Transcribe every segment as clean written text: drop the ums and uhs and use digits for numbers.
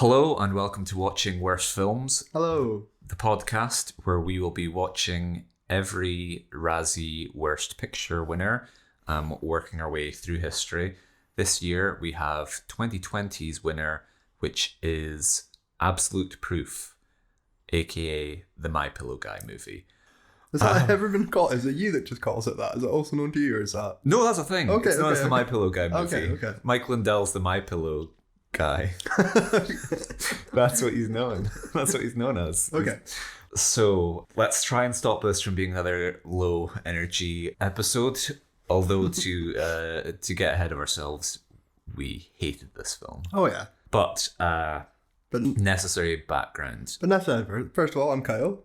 Hello and welcome to Watching Worst Films. Hello. The podcast where we will be watching every Razzie Worst Picture winner, working our way through history. This year we have 2020's winner, which is Absolute Proof, aka the My Pillow Guy movie. Has that ever been called? Is it you that just calls it that? Is it also known to you, or is that? No, that's a thing. Okay, it's known as the My Pillow Guy movie. Okay. Mike Lindell's the My Pillow Guy. That's what he's known. That's what he's known as. Okay. So let's try and stop this from being another low energy episode. Although to get ahead of ourselves, we hated this film. Oh yeah. But necessary background. But necessary. First of all, I'm Kyle.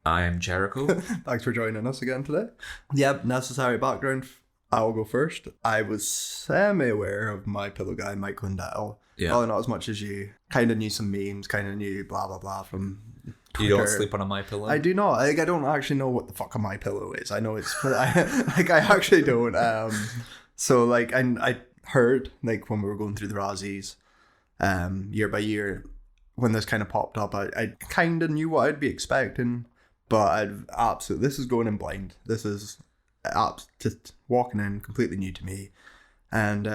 I am Jericho. Thanks for joining us again today. Yep, necessary background. I'll go first. I was semi-aware of My Pillow Guy, Mike Lindell. Yeah. Probably not as much as you. Kind of knew some memes, kind of knew blah, blah, blah from Twitter. You don't sleep on a My Pillow? I do not. I don't actually know what the fuck a My Pillow is. I know it's... I actually don't. So, I heard, when we were going through the Razzies, year by year, when this kind of popped up, I kind of knew what I'd be expecting, but this is going in blind. This is just walking in, completely new to me. And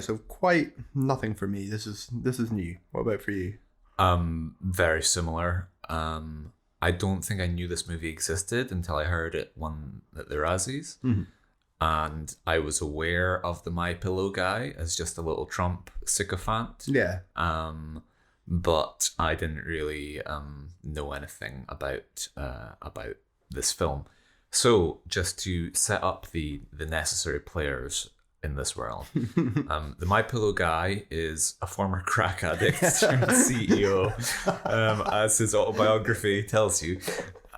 so quite nothing for me. This is new. What about for you? Very similar. I don't think I knew this movie existed until I heard it won at the Razzies. Mm-hmm. And I was aware of the My Pillow Guy as just a little Trump sycophant. Yeah. But I didn't really know anything about this film. So just to set up the necessary players in this world, the My Pillow Guy is a former crack addict turned CEO, as his autobiography tells you.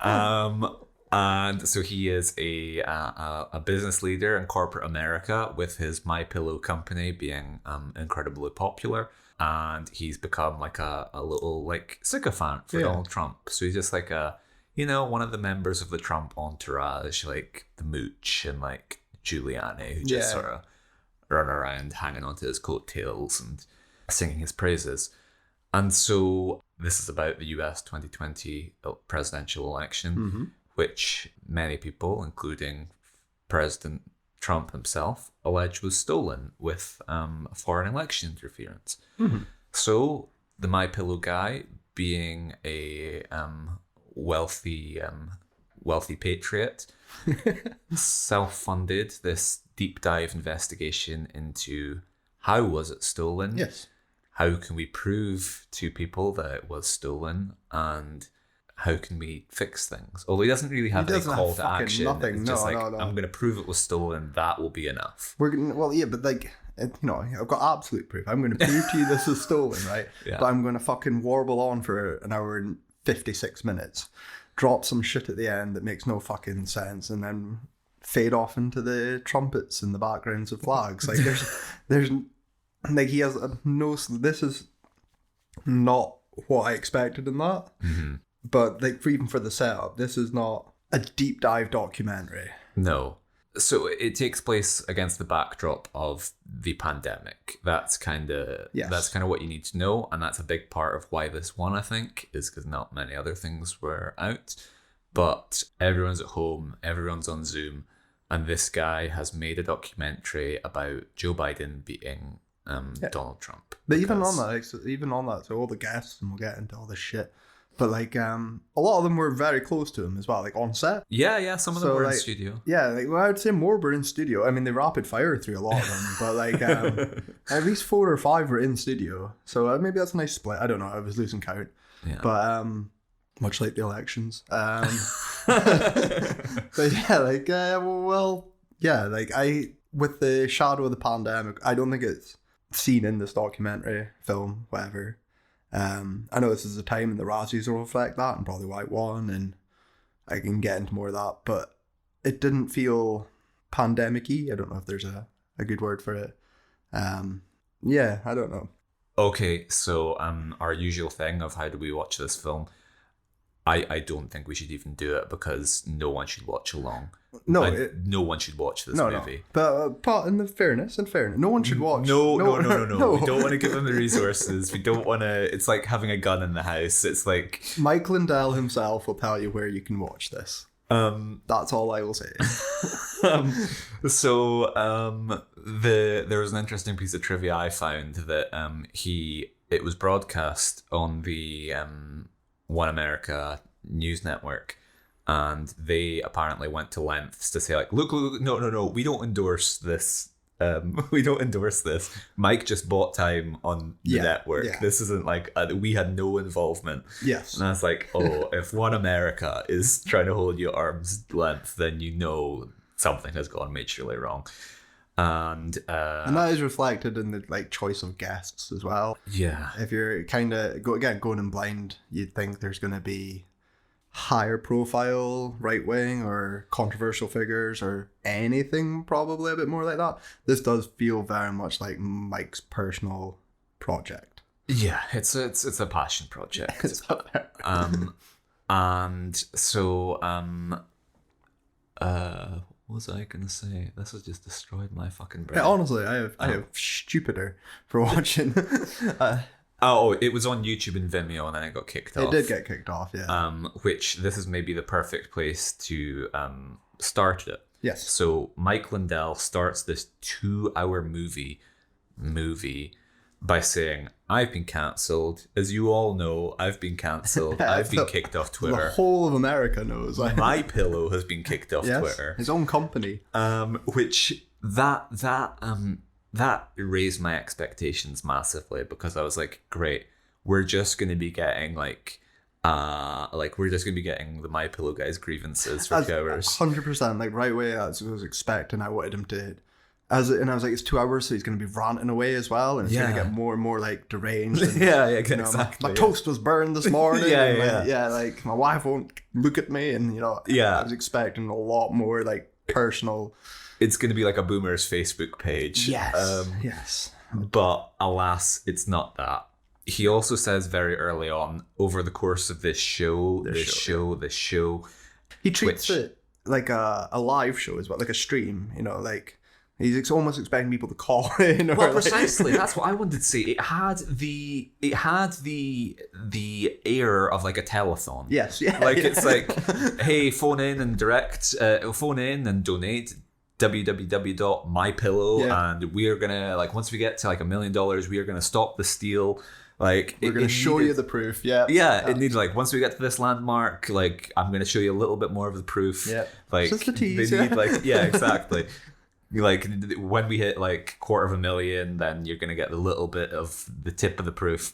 And so he is a business leader in corporate America, with his My Pillow company being incredibly popular. And he's become like a little sycophant for Donald Trump. So he's just like one of the members of the Trump entourage, like the Mooch and Giuliani, who just sort of run around hanging onto his coattails and singing his praises. And so this is about the US 2020 presidential election, which many people, including President Trump himself, allege was stolen with foreign election interference. Mm-hmm. So the My Pillow Guy, being a wealthy patriot, self-funded this deep dive investigation into how was it stolen? Yes. How can we prove to people that it was stolen, and how can we fix things? Although he doesn't really have any call to action. Nothing. It's just no. I'm going to prove it was stolen. That will be enough. I've got absolute proof. I'm going to prove to you this is stolen, right? Yeah. But I'm going to fucking warble on for an hour and 56 minutes, drop some shit at the end that makes no fucking sense, and then fade off into the trumpets and the backgrounds of flags. There's he has no. This is not what I expected in that. Mm-hmm. But even for the setup, this is not a deep dive documentary. No. So it takes place against the backdrop of the pandemic. That's kind of what you need to know, and that's a big part of why this won, I think, is because not many other things were out. But everyone's at home, everyone's on Zoom, and this guy has made a documentary about Joe Biden beating Donald Trump. But even on that, so all the guests, and we'll get into all this shit. But a lot of them were very close to him as well, on set. Yeah, some of them were in studio. Yeah, I would say more were in studio. I mean, they rapid fire through a lot of them, but at least 4 or 5 were in studio. So maybe that's a nice split. I don't know. I was losing count. Yeah. But much like the elections. But with the shadow of the pandemic, I don't think it's seen in this documentary, film, whatever. I know this is a time in the Razzies will reflect that, and probably why it won, and I can get into more of that, but it didn't feel pandemic-y. I don't know if there's a good word for it. I don't know. Okay, so our usual thing of how do we watch this film, I don't think we should even do it because no one should watch along. No, no one should watch this movie. No. But in fairness, no one should watch. No. We don't want to give them the resources. We don't want to. It's like having a gun in the house. It's like Mike Lindell himself will tell you where you can watch this. That's all I will say. There was an interesting piece of trivia I found that it was broadcast on the One America news network, and they apparently went to lengths to say like, look, no, we don't endorse this. We don't endorse this. Mike just bought time on the network. Yeah. This isn't like we had no involvement. Yes. And I was like, oh, if One America is trying to hold you at arm's length, then you know something has gone majorly wrong. And that is reflected in the like choice of guests as well. Yeah. If you're kind of going in blind, you'd think there's going to be higher profile right wing or controversial figures or anything probably a bit more like that. This does feel very much like Mike's personal project. Yeah, it's a passion project. And so what was I gonna say? This has just destroyed my fucking brain. Yeah, honestly, I have stupider for watching. It was on YouTube and Vimeo, and then it got kicked off. It did get kicked off, yeah. Which this is maybe the perfect place to start it. Yes. So Mike Lindell starts this 2-hour movie by saying, "I've been cancelled. As you all know, I've been cancelled. I've been kicked off Twitter. The whole of America knows. My Pillow has been kicked off Twitter. His own company. Which that raised my expectations massively, because I was like, great, we're just going to be getting we're just going to be getting the My Pillow guys' grievances for 2 hours. 100%, like right away as I was expecting. I wanted him to, and I was like, it's 2 hours, so he's going to be ranting away as well, and it's going to get more and more like deranged. And, exactly. My toast was burned this morning. Yeah. Like my wife won't look at me, and I was expecting a lot more like personal. It's going to be like a boomer's Facebook page. Yes. But alas, it's not that. He also says very early on, over the course of this show. He treats it like a live show as well, like a stream, like he's almost expecting people to call in. Well, precisely. That's what I wanted to say. It had the air of like a telethon. Yes. Yeah. Like it's like, hey, phone in and donate. www.mypillow, and we are gonna, like, once we get to like $1 million, we are gonna stop the steal. Like, we're gonna show you the proof. It needs, like, once we get to this landmark, like, I'm gonna show you a little bit more of the proof. Like, just the tease. They need, like, exactly. Like, when we hit like $250,000, then you're gonna get a little bit of the tip of the proof.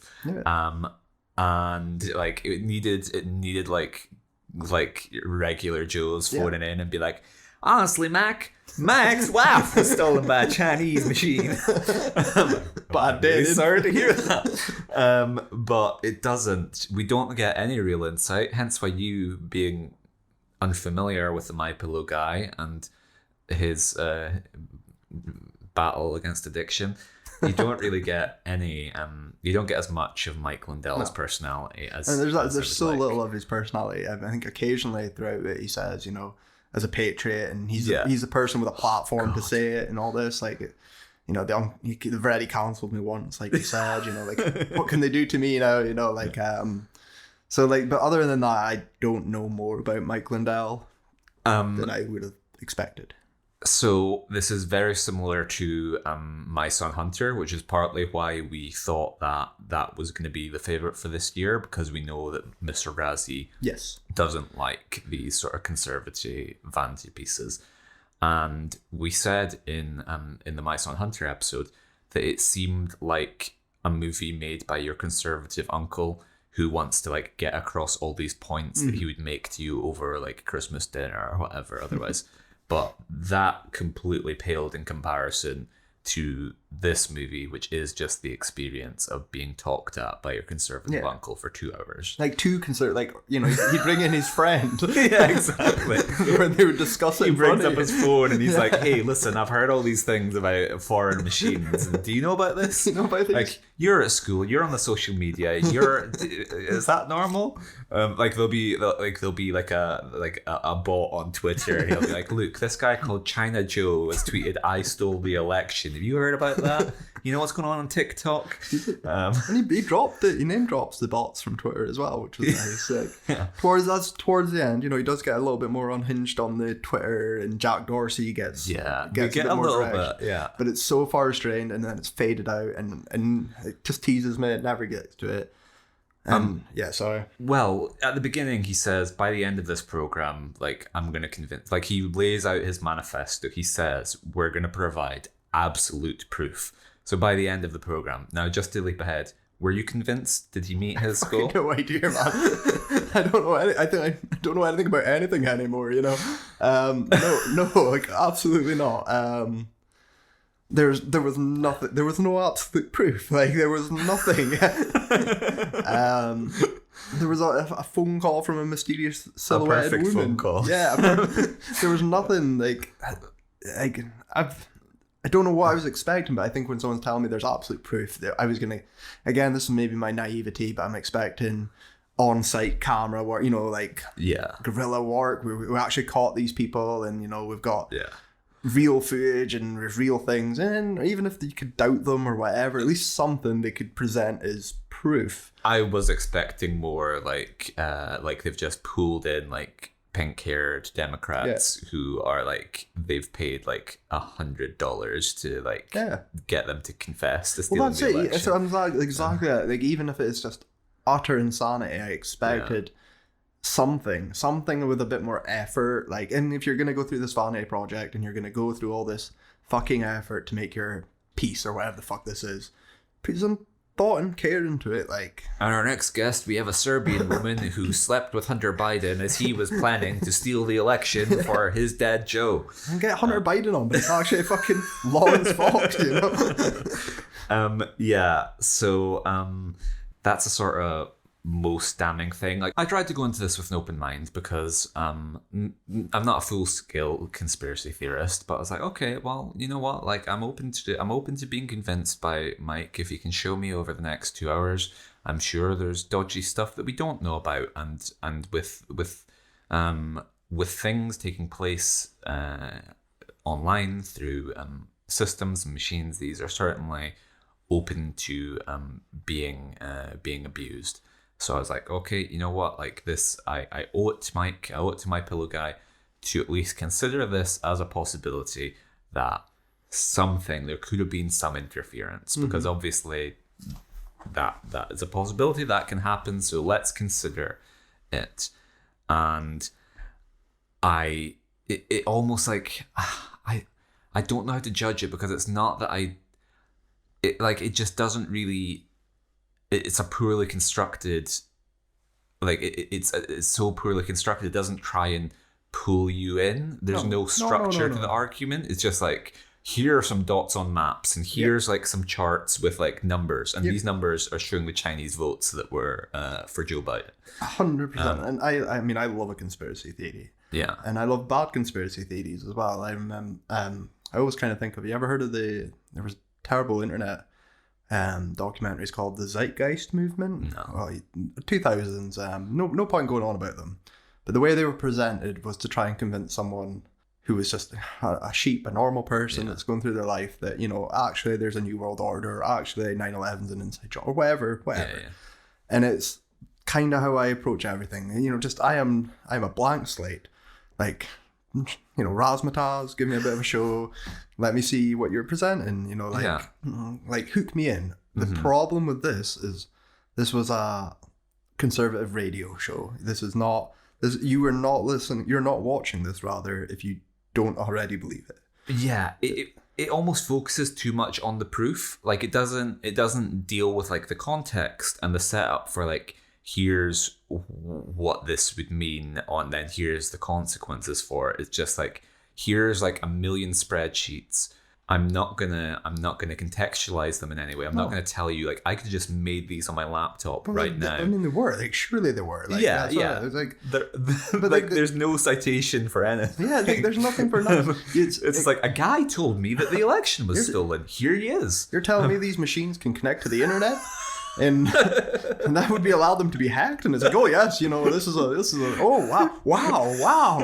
And like it needed like regular Joes phoning in and be like, honestly, Max, wow, was stolen by a Chinese machine. But I did. Really sorry to hear that. But it doesn't. We don't get any real insight. Hence why you, being unfamiliar with the My Pillow guy and his battle against addiction, you don't really get any. You don't get as much of Mike Lindell's personality as. And there's so little of his personality. I think occasionally throughout it he says, as a patriot, and he's a person with a platform to say it and all this. Like, they've already counselled me once, like you said. Like, what can they do to me now? Like, so like, but other than that, I don't know more about Mike Lindell than I would have expected. So this is very similar to My Son Hunter, which is partly why we thought that was going to be the favourite for this year, because we know that Mr Razzie doesn't like these sort of conservative vanity pieces. And we said in the My Son Hunter episode that it seemed like a movie made by your conservative uncle who wants to like get across all these points that he would make to you over like Christmas dinner or whatever otherwise. But that completely paled in comparison to this movie, which is just the experience of being talked at by your conservative uncle for 2 hours. Like he'd bring in his friend. Yeah, exactly. When they would discuss it. He brings up his phone and he's like, "Hey, listen, I've heard all these things about foreign machines. Do you know about this? You know about this? Like, you're at school, you're on the social media. Is that normal? There'll be like a bot on Twitter, and he'll be like, "Look, this guy called China Joe has tweeted, 'I stole the election.' Have you heard about that? You know what's going on TikTok?" And he dropped it. He name drops the bots from Twitter as well, which was nice. Yeah. Towards the end, he does get a little bit more unhinged on the Twitter, and Jack Dorsey gets we a get bit a more little direct. bit, yeah. But it's so far restrained, and then it's faded out, and it just teases me. It never gets to it. Sorry. Well, at the beginning, he says, by the end of this program, like, I'm going to convince, like, he lays out his manifesto. He says, we're going to provide absolute proof. So by the end of the program, now just to leap ahead, were you convinced? Did he meet his goal? No idea, man. I don't know. I don't know anything about anything anymore. No, like absolutely not. There was nothing. There was no absolute proof. Like there was nothing. There was a phone call from a mysterious silhouetted perfect woman. phone call. Yeah, there was nothing like I don't know what I was expecting, but I think when someone's telling me there's absolute proof, that I was gonna. Again, this is maybe my naivety, but I'm expecting on-site camera work. Guerrilla work. We actually caught these people, and we've got. Yeah. Real footage and real things, and even if you could doubt them or whatever, at least something they could present as proof. I was expecting more like they've just pulled in like pink-haired Democrats who are like they've paid like $100 to like get them to confess to stealing the election. That's it. So I'm like exactly that. Like even if it's just utter insanity, I expected. Something with a bit more effort, like, and if you're gonna go through this vanity project and you're gonna go through all this fucking effort to make your piece or whatever the fuck this is, put some thought and care into it. Like, and our next guest, we have a Serbian woman who slept with Hunter Biden as he was planning to steal the election for his dad Joe. And get Hunter Biden on, but it's actually fucking Lawrence Fox, So that's a sort of most damning thing. Like, I tried to go into this with an open mind because I'm not a full-scale conspiracy theorist, but I was like, okay, well, you know what? Like, I'm open to being convinced by Mike. If he can show me over the next 2 hours, I'm sure there's dodgy stuff that we don't know about, and with things taking place online through systems and machines, these are certainly open to being abused. So I was like, okay, you know what? Like this, I owe it to Mike. I owe it to my pillow guy to at least consider this as a possibility that there could have been some interference, because obviously that is a possibility that can happen. So let's consider it. And it almost like I don't know how to judge it, because it's not that it just doesn't really. It's a poorly constructed, like it's so poorly constructed. It doesn't try and pull you in. There's no structure to the argument. It's just like, here are some dots on maps, and here's like some charts with like numbers, and these numbers are showing the Chinese votes that were for Joe Biden. 100%. And I mean, I love a conspiracy theory. Yeah. And I love bad conspiracy theories as well. I remember, I always kind of think of, you ever heard of there was terrible internet documentaries called the Zeitgeist movement? No. Well, 2000s. No point going on about them, but the way they were presented was to try and convince someone who was just a sheep, a normal person that's going through their life, that actually there's a new world order, or actually 9/11's an inside job, or whatever. And it's kind of how I approach everything. Just I'm a blank slate. Like, razzmatazz, give me a bit of a show, let me see what you're presenting, like hook me in. The problem with this is this was a conservative radio show. You are not listening, you're not watching this, rather, if you don't already believe it. Yeah, it almost focuses too much on the proof. Like, it doesn't deal with like the context and the setup for like, here's what this would mean, and then here's the consequences for it. It's just like, here's like a million spreadsheets I'm not gonna contextualize them in any way. I'm not gonna tell you like I could just made these on my laptop right now. I mean, they were like surely they were. Like, yeah. It's like, but like there's no citation for anything. Yeah, like, there's nothing for nothing. It's like a guy told me that the election was stolen. Here he is. You're telling me these machines can connect to the internet? And that would be allow them to be hacked, and it's like, oh yes, this is a oh wow,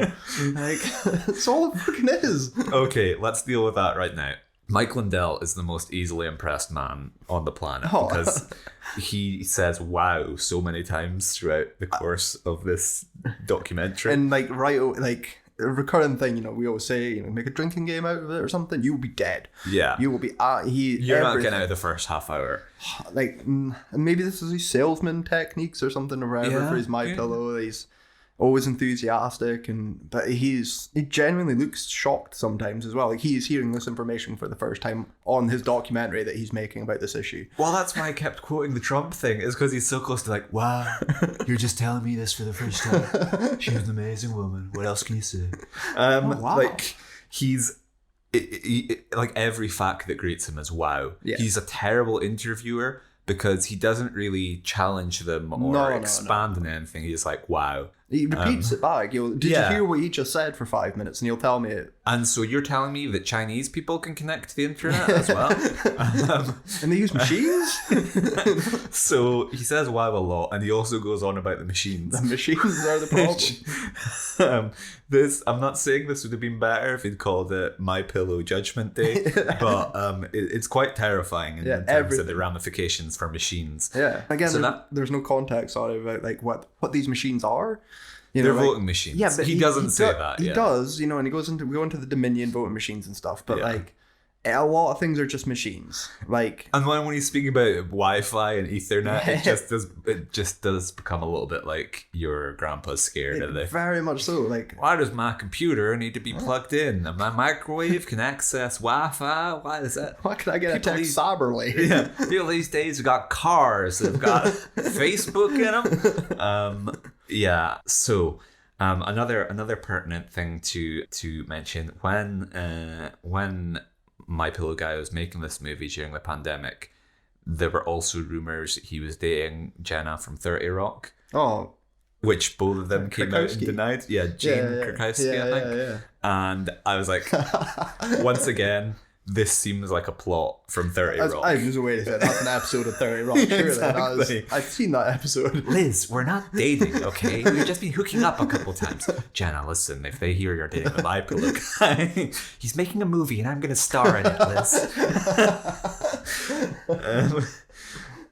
like that's all it fucking is. Okay, let's deal with that right now. Mike Lindell is the most easily impressed man on the planet because he says wow so many times throughout the course of this documentary. And like a recurring thing, we always say, make a drinking game out of it or something. You will be dead. Yeah, you will be. You're not getting out of the first half hour. Like maybe this is his salesman techniques or something or whatever for his pillow. He's always enthusiastic, but he genuinely looks shocked sometimes as well. Like he's hearing this information for the first time on his documentary that he's making about this issue. Well, that's why I kept quoting the Trump thing, is because he's so close to like, wow, you're just telling me this for the first time. She was an amazing woman. What else can you say? Wow. Like he's like every fact that greets him is wow. Yeah. He's a terrible interviewer because he doesn't really challenge them or expand on anything. He's like, wow. He repeats it back. Did you hear what he just said for 5 minutes? And he'll tell me it. And so you're telling me that Chinese people can connect to the internet as well? And they use machines? So he says wow a lot, and he also goes on about the machines. The machines are the problem. I'm not saying this would have been better if he'd called it My Pillow Judgment Day, but it's quite terrifying in terms of the ramifications for machines. Yeah. Again, so there's no context on it about like what these machines are. They're voting machines. Yeah, but he doesn't say that. He does, and we go into the Dominion voting machines and stuff, but like a lot of things are just machines. Like, and when he's speaking about Wi-Fi and Ethernet, it just does become a little bit like your grandpa's scared of it. Very much so. Like, why does my computer need to be plugged in? And my microwave can access Wi-Fi. Why is that? Why can I get a text cyberly? Yeah, people these days have got cars. They've got Facebook in them. Yeah. So, another pertinent thing to mention when My Pillow Guy was making this movie during the pandemic, there were also rumors he was dating Jenna from 30 Rock. Oh. Which both of them came out and denied. Yeah, Jane Krakowski, I think. Yeah. And I was like, once again, this seems like a plot from 30 Rock. I was waiting to say that's an episode of 30 Rock. Surely. Exactly. I've seen that episode. Liz, we're not dating, okay? We've just been hooking up a couple times. Jenna, listen, if they hear you're dating a My Pillow Guy, he's making a movie and I'm going to star in it, Liz.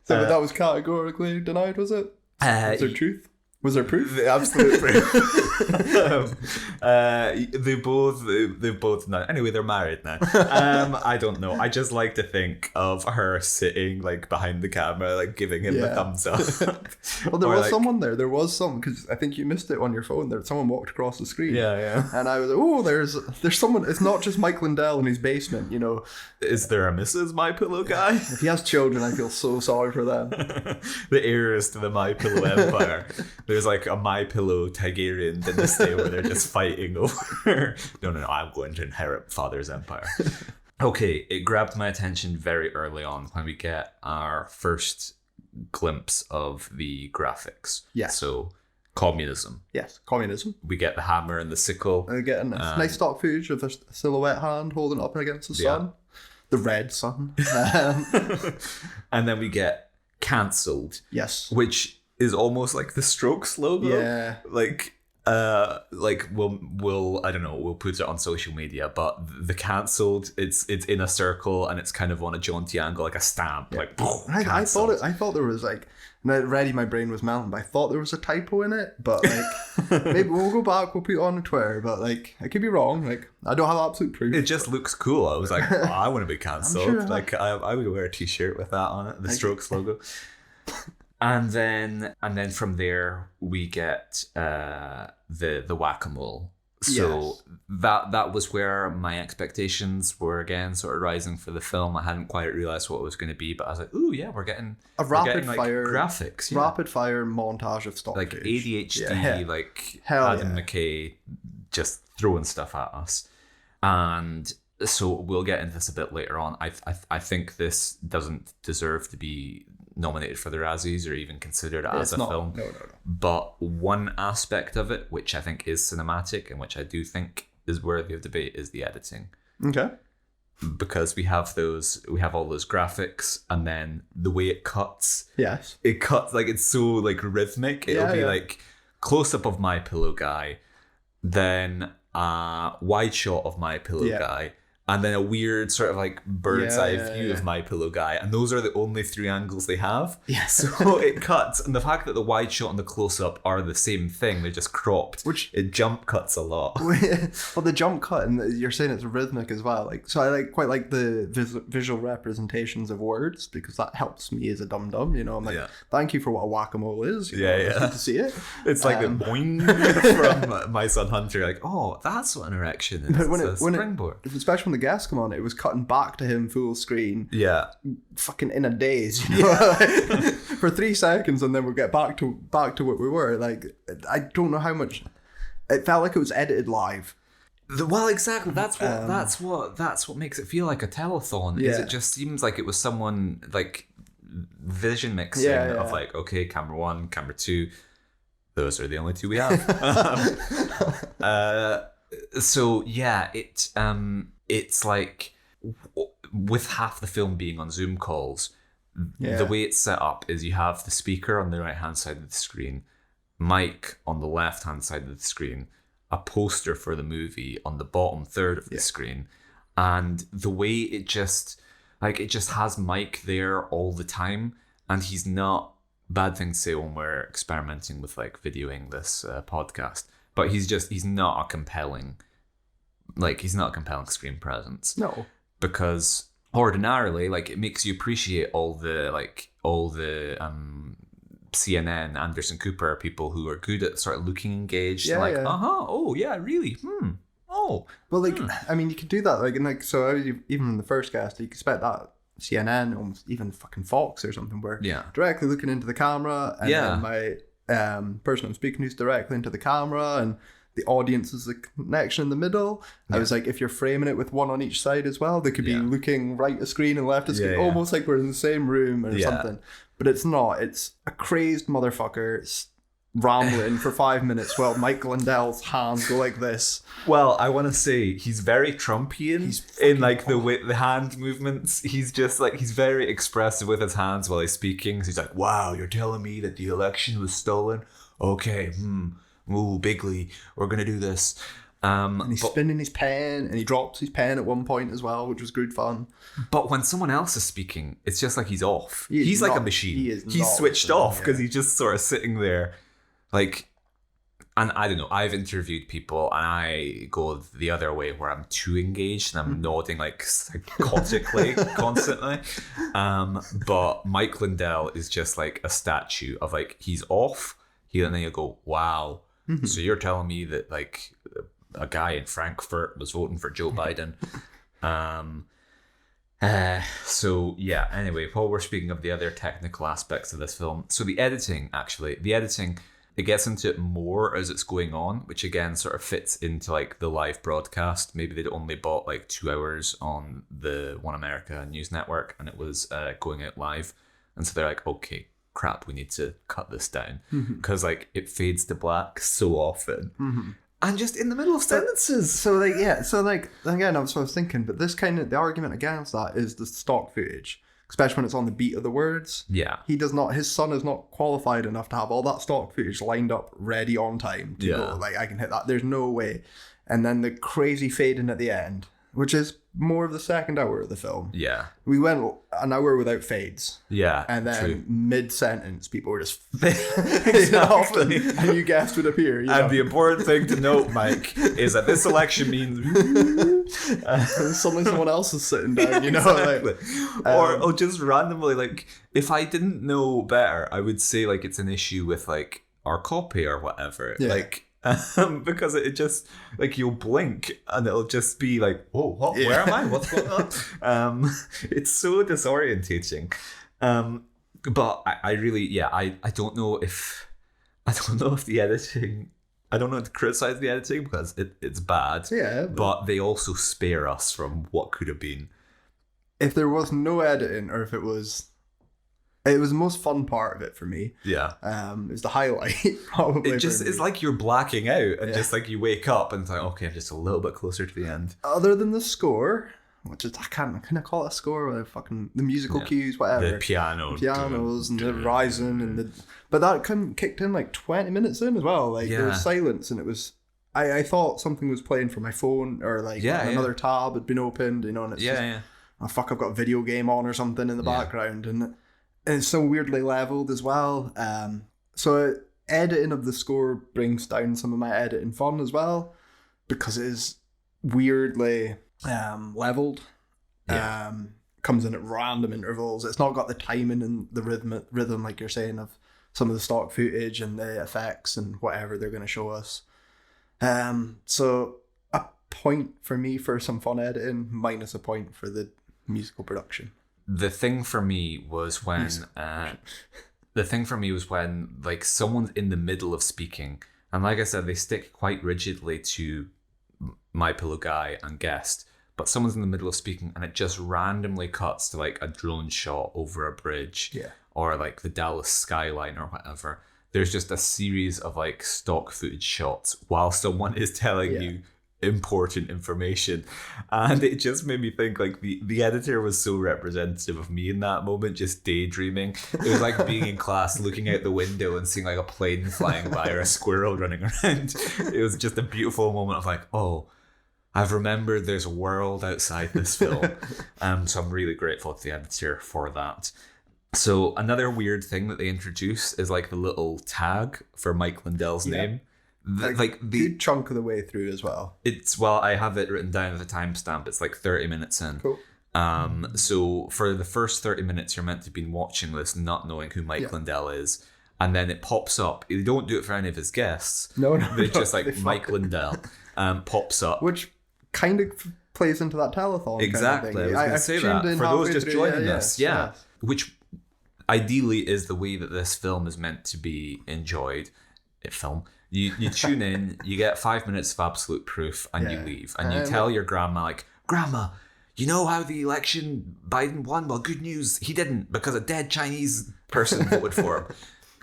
So that was categorically denied, was it? Was there truth? Was there proof? The absolute proof. They both now. Anyway, they're married now. I don't know. I just like to think of her sitting like behind the camera, like giving him the thumbs up. Well, there was someone there. There was some, because I think you missed it on your phone. There, someone walked across the screen. Yeah. And I was like, oh, there's someone. It's not just Mike Lindell in his basement. Is there a Mrs. My Pillow Guy? If he has children, I feel so sorry for them. The heirs to the My Pillow empire. There's like a My Pillow Tigerian dynasty where they're just fighting over. No, I'm going to inherit father's empire. Okay, it grabbed my attention very early on when we get our first glimpse of the graphics. Yeah. So, communism. Yes, communism. We get the hammer and the sickle. We get a nice stock footage of a silhouette hand holding up against the sun. The red sun. And then we get cancelled. Yes. Which is almost like the Strokes logo. Yeah. Like we'll I don't know, we'll put it on social media, but the cancelled, it's in a circle and it's kind of on a jaunty angle, like a stamp. Yeah. Like I thought there was like, and already my brain was melting, but I thought there was a typo in it. But like maybe we'll go back, we'll put it on Twitter, but like I could be wrong. Like I don't have absolute proof. It just looks cool. I was like, I want to be cancelled. Sure like I would wear a t-shirt with that on it, the Strokes logo. And then from there we get the whack-a-mole. So that was where my expectations were again sort of rising for the film. I hadn't quite realized what it was going to be, but I was like, "Ooh, yeah, we're getting rapid fire graphics, rapid fire montage of stock like footage. ADHD, like Adam McKay just throwing stuff at us." And so we'll get into this a bit later on. I think this doesn't deserve to be nominated for the Razzies or even considered as a film. No. But one aspect of it, which I think is cinematic and which I do think is worthy of debate, is the editing. Okay. Because we have all those graphics, and then the way it cuts. Yes. It cuts like it's so like rhythmic. It'll be like close up of My Pillow guy, then wide shot of My Pillow guy, and then a weird sort of like bird's eye view of My Pillow guy, and those are the only 3 angles they have. Yes. So it cuts, and the fact that the wide shot and the close up are the same thing, they're just cropped. Which it jump cuts a lot. Well, the jump cut, and you're saying it's rhythmic as well. Like, so I quite like the visual representations of words, because that helps me as a dum dum. You know, I'm like, thank you for what a whack-a-mole is. You know, it's good to see it. It's like the boing from My Son Hunter. Like, oh, that's what an erection is. But it's a springboard. Especially when the guests come on, it was cutting back to him full screen. Yeah. Fucking in a daze, you know, for 3 seconds, and then we'll get back to what we were. Like, I don't know how much. It felt like it was edited live. Well, exactly. That's what makes it feel like a telethon. Is it just seems like it was someone like vision mixing of like, okay, camera 1, camera 2. Those are the only 2 we have. So yeah, it's like with half the film being on Zoom calls, the way it's set up is you have the speaker on the right hand side of the screen, mic on the left hand side of the screen, a poster for the movie on the bottom third of the screen, and the way it just has Mike there all the time, and he's not, bad thing to say when we're experimenting with like videoing this podcast, but he's not a compelling screen presence. No. Because ordinarily, like, it makes you appreciate all the CNN, Anderson Cooper people who are good at sort of looking engaged. Oh yeah, really? Oh. Well, like, I mean, you could do that, like, and like, so even in the first cast, you could expect that CNN, almost even fucking Fox or something, where directly looking into the camera, and then my person I'm speaking to is directly into the camera, and the audience is the connection in the middle. I was like, if you're framing it with one on each side as well, they could be looking right of screen and left of screen, almost like we're in the same room or something. But it's not. It's a crazed motherfucker rambling for 5 minutes while Mike Lindell's hands go like this. Well, I want to say he's very Trumpian in like the hand movements. He's just like, he's very expressive with his hands while he's speaking. So he's like, wow, you're telling me that the election was stolen? Okay, ooh, bigly, we're gonna do this. And he's spinning his pen, and he drops his pen at one point as well, which was good fun. But when someone else is speaking, it's just like he's off. He's like a machine. He's switched off because he's just sort of sitting there. Like, and I don't know, I've interviewed people and I go the other way where I'm too engaged and I'm nodding like psychotically constantly. But Mike Lindell is just like a statue of like, he's off. And then you go, wow. So you're telling me that like a guy in Frankfurt was voting for Joe Biden. So yeah, anyway, while we're speaking of the other technical aspects of this film, so the editing, it gets into it more as it's going on, which again sort of fits into like the live broadcast. Maybe they'd only bought like 2 hours on the One America news network, and it was going out live. And so they're like, okay, crap, we need to cut this down, because like it fades to black so often, and just in the middle of sentences. So like again, I was thinking, but this kind of, the argument against that is the stock footage, especially when it's on the beat of the words. Yeah, his son is not qualified enough to have all that stock footage lined up ready on time to go, like, I can hit that, there's no way. And then the crazy fading at the end, which is more of the second hour of the film. Yeah. We went an hour without fades. Yeah. And then mid-sentence, people were just exactly. And you guessed would appear. And the important thing to note, Mike, is that this election means suddenly someone else is sitting down, you know. Exactly. Like, or just randomly, like, if I didn't know better, I would say like it's an issue with like our copy or whatever. Yeah. Like, because it just, like, you'll blink and it'll just be like, whoa, what? Yeah. Where am I? What's going on? It's so disorientating. But I really, I don't know if the editing I don't know to criticize the editing because it's bad. Yeah, but they also spare us from what could have been. If there was no editing, or if it was the most fun part of it for me. Yeah. It was the highlight, probably. It's like you're blacking out, and just like you wake up and it's like, okay, I'm just a little bit closer to the end. Other than the score, which is, can I call it a score? Or fucking the musical cues, whatever. The pianos and the rising and but that kicked in like 20 minutes in as well. Like there was silence, and it was. I thought something was playing from my phone, or like another tab had been opened, and it's oh fuck, I've got a video game on or something in the background, and it's so weirdly leveled as well. So editing of the score brings down some of my editing fun as well, because it is weirdly leveled. Comes in at random intervals. It's not got the timing and the rhythm like you're saying of some of the stock footage and the effects and whatever they're going to show us. So a point for me for some fun editing, minus a point for the musical production. The thing for me was when like someone's in the middle of speaking, and like I said, they stick quite rigidly to My Pillow guy and guest, but someone's in the middle of speaking and it just randomly cuts to like a drone shot over a bridge, or like the Dallas skyline or whatever. There's just a series of like stock footage shots while someone is telling you important information, and it just made me think like the editor was so representative of me in that moment, just daydreaming. It was like being in class looking out the window and seeing like a plane flying by or a squirrel running around. It was just a beautiful moment of like, oh, I've remembered there's a world outside this film. So I'm really grateful to the editor for that. So another weird thing that they introduce is like the little tag for Mike Lindell's name. Like the good chunk of the way through as well. I have it written down as a timestamp. It's like 30 minutes in. Cool. So for the first 30 minutes, you're meant to be watching this, not knowing who Mike Lindell is, and then it pops up. They don't do it for any of his guests. No, they just like Mike Lindell pops up, which kind of plays into that telethon. Exactly. Kind of thing. I was going to say that for those just joining us. Which ideally is the way that this film is meant to be enjoyed. You tune in, you get 5 minutes of absolute proof, and you leave. And you tell your grandma, like, Grandma, you know how the election Biden won? Well, good news, he didn't, because a dead Chinese person voted for him.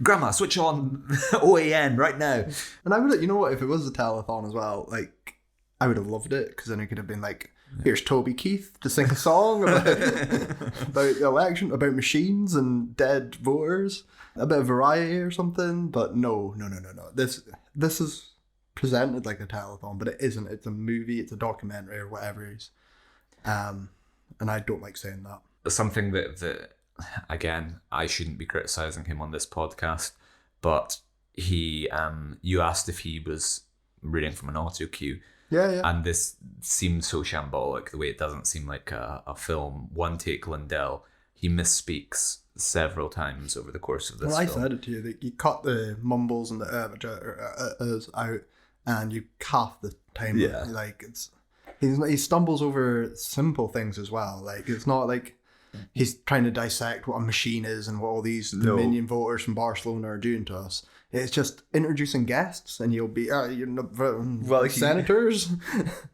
Grandma, switch on OAN right now. And I would, you know what, if it was a telethon as well, like, I would have loved it, because then it could have been like, here's Toby Keith to sing a song about the election, about machines and dead voters. A bit of variety or something, but no. This is presented like a telethon, but it isn't. It's a movie, it's a documentary or whatever it is. And I don't like saying that. Something that again, I shouldn't be criticizing him on this podcast, but you asked if he was reading from an audio cue. Yeah. And this seems so shambolic, the way it doesn't seem like a film. One take Lindell, he misspeaks several times over the course of this film. I said it to you, that you cut the mumbles and the out, and you half the time. Yeah. Like he stumbles over simple things as well. Like it's not like he's trying to dissect what a machine is and what all these Dominion voters from Barcelona are doing to us. It's just introducing guests, and you'll be senators.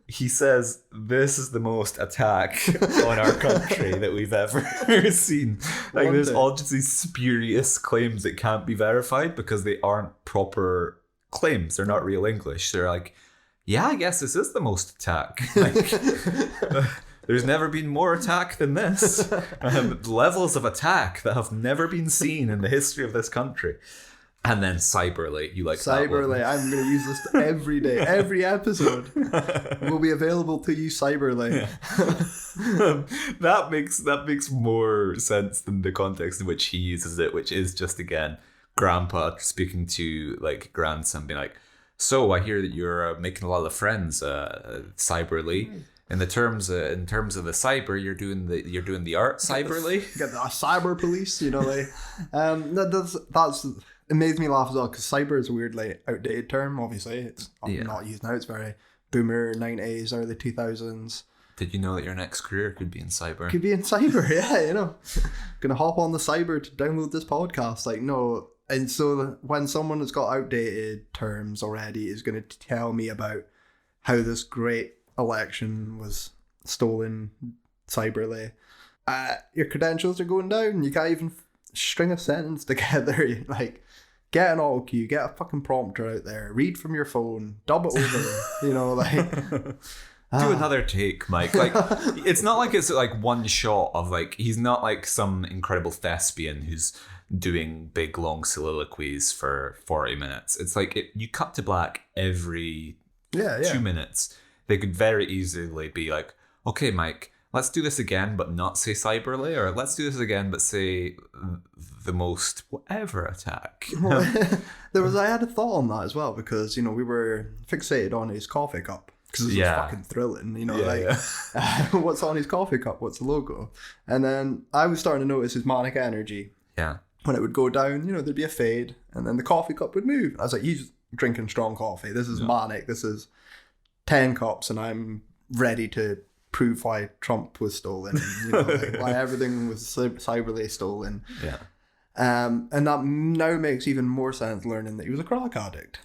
He says this is the most attack on our country that we've ever seen. Like there's all just these spurious claims that can't be verified because they aren't proper claims. They're not real English. They're like, yeah, I guess this is the most attack. Like, there's never been more attack than this. Levels of attack that have never been seen in the history of this country. And then Cyberly, you like Cyberly, that one. I'm going to use this every day. Every episode will be available to you, Cyberly. Yeah. That makes more sense than the context in which he uses it, which is just, again, grandpa speaking to like grandson, being like, so I hear that you're making a lot of friends, Cyberly. In terms of the cyber, you're doing the art, Cyberly. Get the cyber police, like. That's it made me laugh as well, because cyber is a weirdly outdated term. Obviously, it's not used now. It's very boomer 90s, early 2000s. Did you know that your next career could be in cyber? Could be in cyber, yeah. Gonna hop on the cyber to download this podcast. Like, no, And so when someone has got outdated terms already is going to tell me about how this great election was stolen cyberly, your credentials are going down. You can't even string a sentence together. Like, get an auto cue, get a fucking prompter out there, read from your phone, dub it over, like... Do another take, Mike. Like, it's not like it's like one shot of like, he's not like some incredible thespian who's doing big long soliloquies for 40 minutes. It's like you cut to black every 2 minutes. They could very easily be like, okay, Mike, let's do this again, but not say cyberly, or let's do this again, but say the most whatever attack. Well, I had a thought on that as well, because, we were fixated on his coffee cup. Because it was fucking thrilling, what's on his coffee cup? What's the logo? And then I was starting to notice his manic energy. Yeah. When it would go down, there'd be a fade, and then the coffee cup would move. I was like, he's drinking strong coffee. This is manic. This is 10 cups, and I'm ready to prove why Trump was stolen, and, why everything was cyberly stolen. Yeah. And that now makes even more sense, learning that he was a crack addict.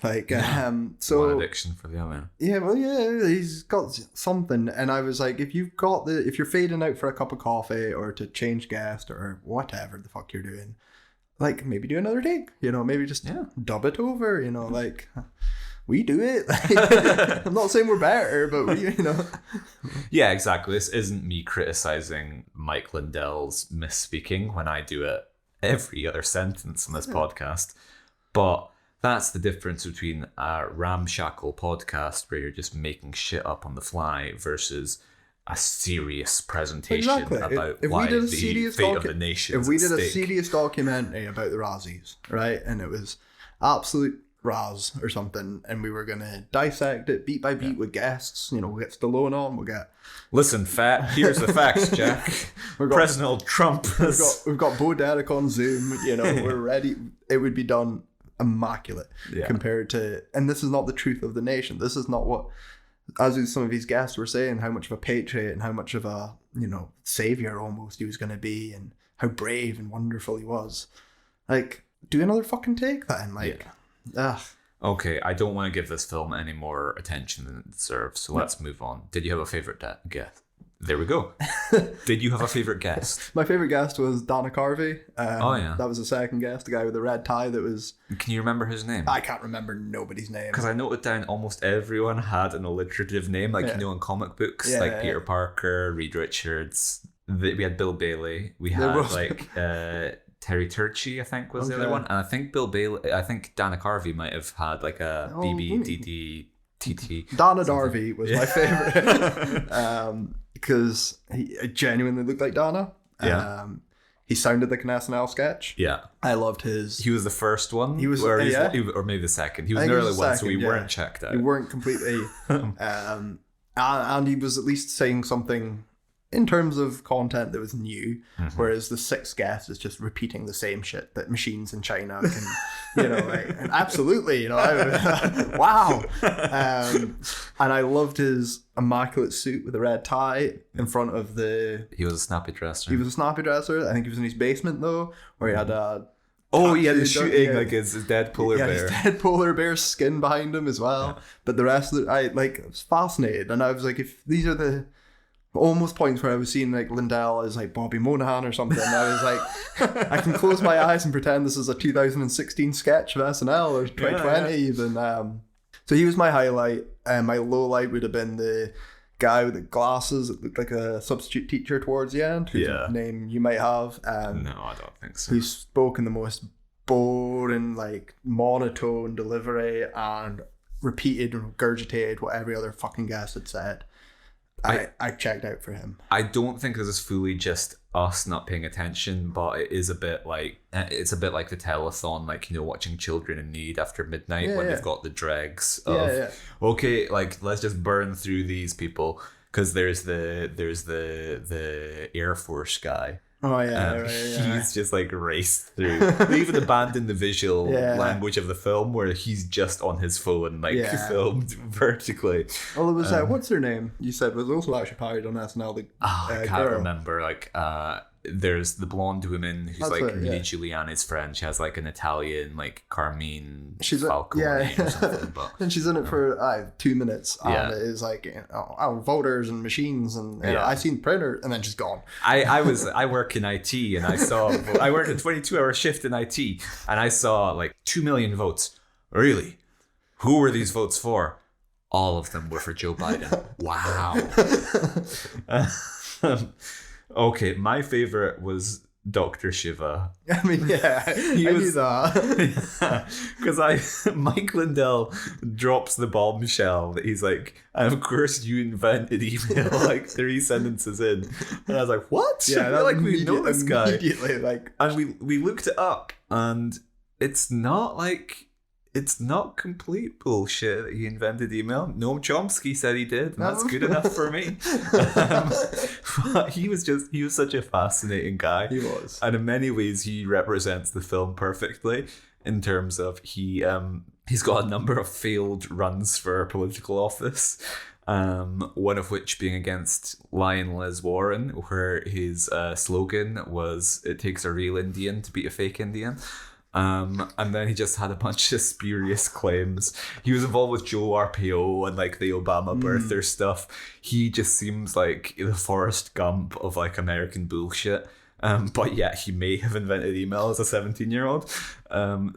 So one addiction for the other. Yeah, well, he's got something. And I was like, if you're fading out for a cup of coffee or to change guest or whatever the fuck you're doing, like, maybe do another take. Maybe just dub it over. Like, we do it. I'm not saying we're better, but we. Yeah, exactly. This isn't me criticizing Mike Lindell's misspeaking when I do it every other sentence on this podcast, but that's the difference between a ramshackle podcast where you're just making shit up on the fly versus a serious presentation about why the fate of the nation. If we did a serious documentary about the Razzies, right, and it was absolute Raz or something, and we were gonna dissect it beat by beat with guests, we'll get Stallone on, we'll get... Listen, Fat, here's the facts, Jack. President Trump. We've got Bo Derek on Zoom, we're ready. It would be done immaculate compared to... And this is not the truth of the nation. This is not what, as some of these guests were saying, how much of a patriot and how much of a, savior almost he was going to be, and how brave and wonderful he was. Like, do another fucking take then. Like... Ugh. Okay, I don't want to give this film any more attention than it deserves, so let's move on. Did you have a favourite guest? There we go. Did you have a favourite guest? My favourite guest was Dana Carvey. That was the second guest, the guy with the red tie that was... Can you remember his name? I can't remember nobody's name. Because I noted down almost everyone had an alliterative name, like, in comic books, Peter Parker, Reed Richards. We had Bill Bailey. We had, Terry Turchi, I think, was the other one. And I think Dana Carvey might have had like a BBDDTT. Dana Darby was my favourite. Because he genuinely looked like Dana. Yeah. He sounded like an SNL sketch. Yeah. I loved his... He was the first one? He was... or maybe the second. He was an early one, so we weren't checked out. We weren't completely... and he was at least saying something... in terms of content that was new, whereas the sixth guest is just repeating the same shit that machines in China can, absolutely, wow. And I loved his immaculate suit with a red tie in front of the... He was a snappy dresser. I think he was in his basement, though, where he had a... Oh, he had his shooting, like his dead polar bear. His dead polar bear skin behind him as well. Yeah. But the rest of it, I was fascinated. And I was like, if these are the... almost points where I was seeing like Lindell as like Bobby Monahan or something. I was like, I can close my eyes and pretend this is a 2016 sketch of SNL or 2020 even. So he was my highlight. My low light would have been the guy with the glasses that looked like a substitute teacher towards the end, whose name you might have. No, I don't think so. Who spoke in the most boring, like monotone delivery and repeated and regurgitated what every other fucking guest had said. I checked out for him. I don't think this is fully just us not paying attention, but it is a bit like the telethon, like, watching Children in Need after midnight when they've got the dregs of okay, like, let's just burn through these people, because there's the Air Force guy. Oh yeah, he's just like raced through. They even abandoned the visual language of the film, where he's just on his phone, like filmed vertically. Well, it was what's her name? You said was also actually parodied on SNL. I can't remember. Like there's the blonde woman who's That's like it, Rudy yeah. Giuliani's friend. She has like an Italian, like Carmine She's Falcone yeah, or something. But and she's in it for 2 minutes, and Yeah. it is like, voters and machines, and Yeah. I've seen printer, and then she's gone. I work in IT, and I work a 22-hour shift in IT, and I saw like 2 million votes. Really? Who were these votes for? All of them were for Joe Biden. Wow. Okay, my favorite was Dr. Shiva. I mean, yeah, I knew that. Because Mike Lindell drops the bombshell that he's like, and of course you invented email like 3 sentences in. And I was like, what? Yeah, I feel like we know immediate- this guy. immediately, like, And we looked it up, and it's not complete bullshit that he invented email. Noam Chomsky said he did, and that's good enough for me. But he was such a fascinating guy. he was. And in many ways, he represents the film perfectly in terms of he's got a number of failed runs for political office. One of which being against Lion Liz Warren, where his slogan was, "It takes a real Indian to beat a fake Indian." And then he just had a bunch of spurious claims. He was involved with Joe RPO and like the Obama birther stuff. He just seems like the Forrest Gump of like American bullshit. But yet he may have invented email as a 17-year-old.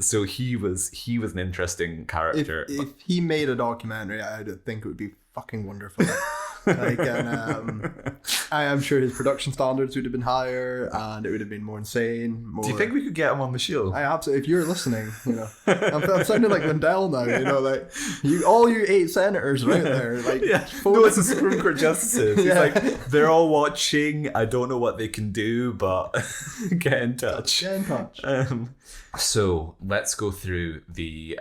So he was an interesting character. If he made a documentary, I think it would be fucking wonderful. Like, and I am sure his production standards would have been higher, and it would have been more insane. More... Do you think we could get him on the show? I absolutely. If you're listening, I'm sounding like Lindell now. Like all you 8 senators right there. Like, Yeah, no, it's the Supreme Court justices. He's like, they're all watching. I don't know what they can do, but get in touch. Get in touch. So let's go through the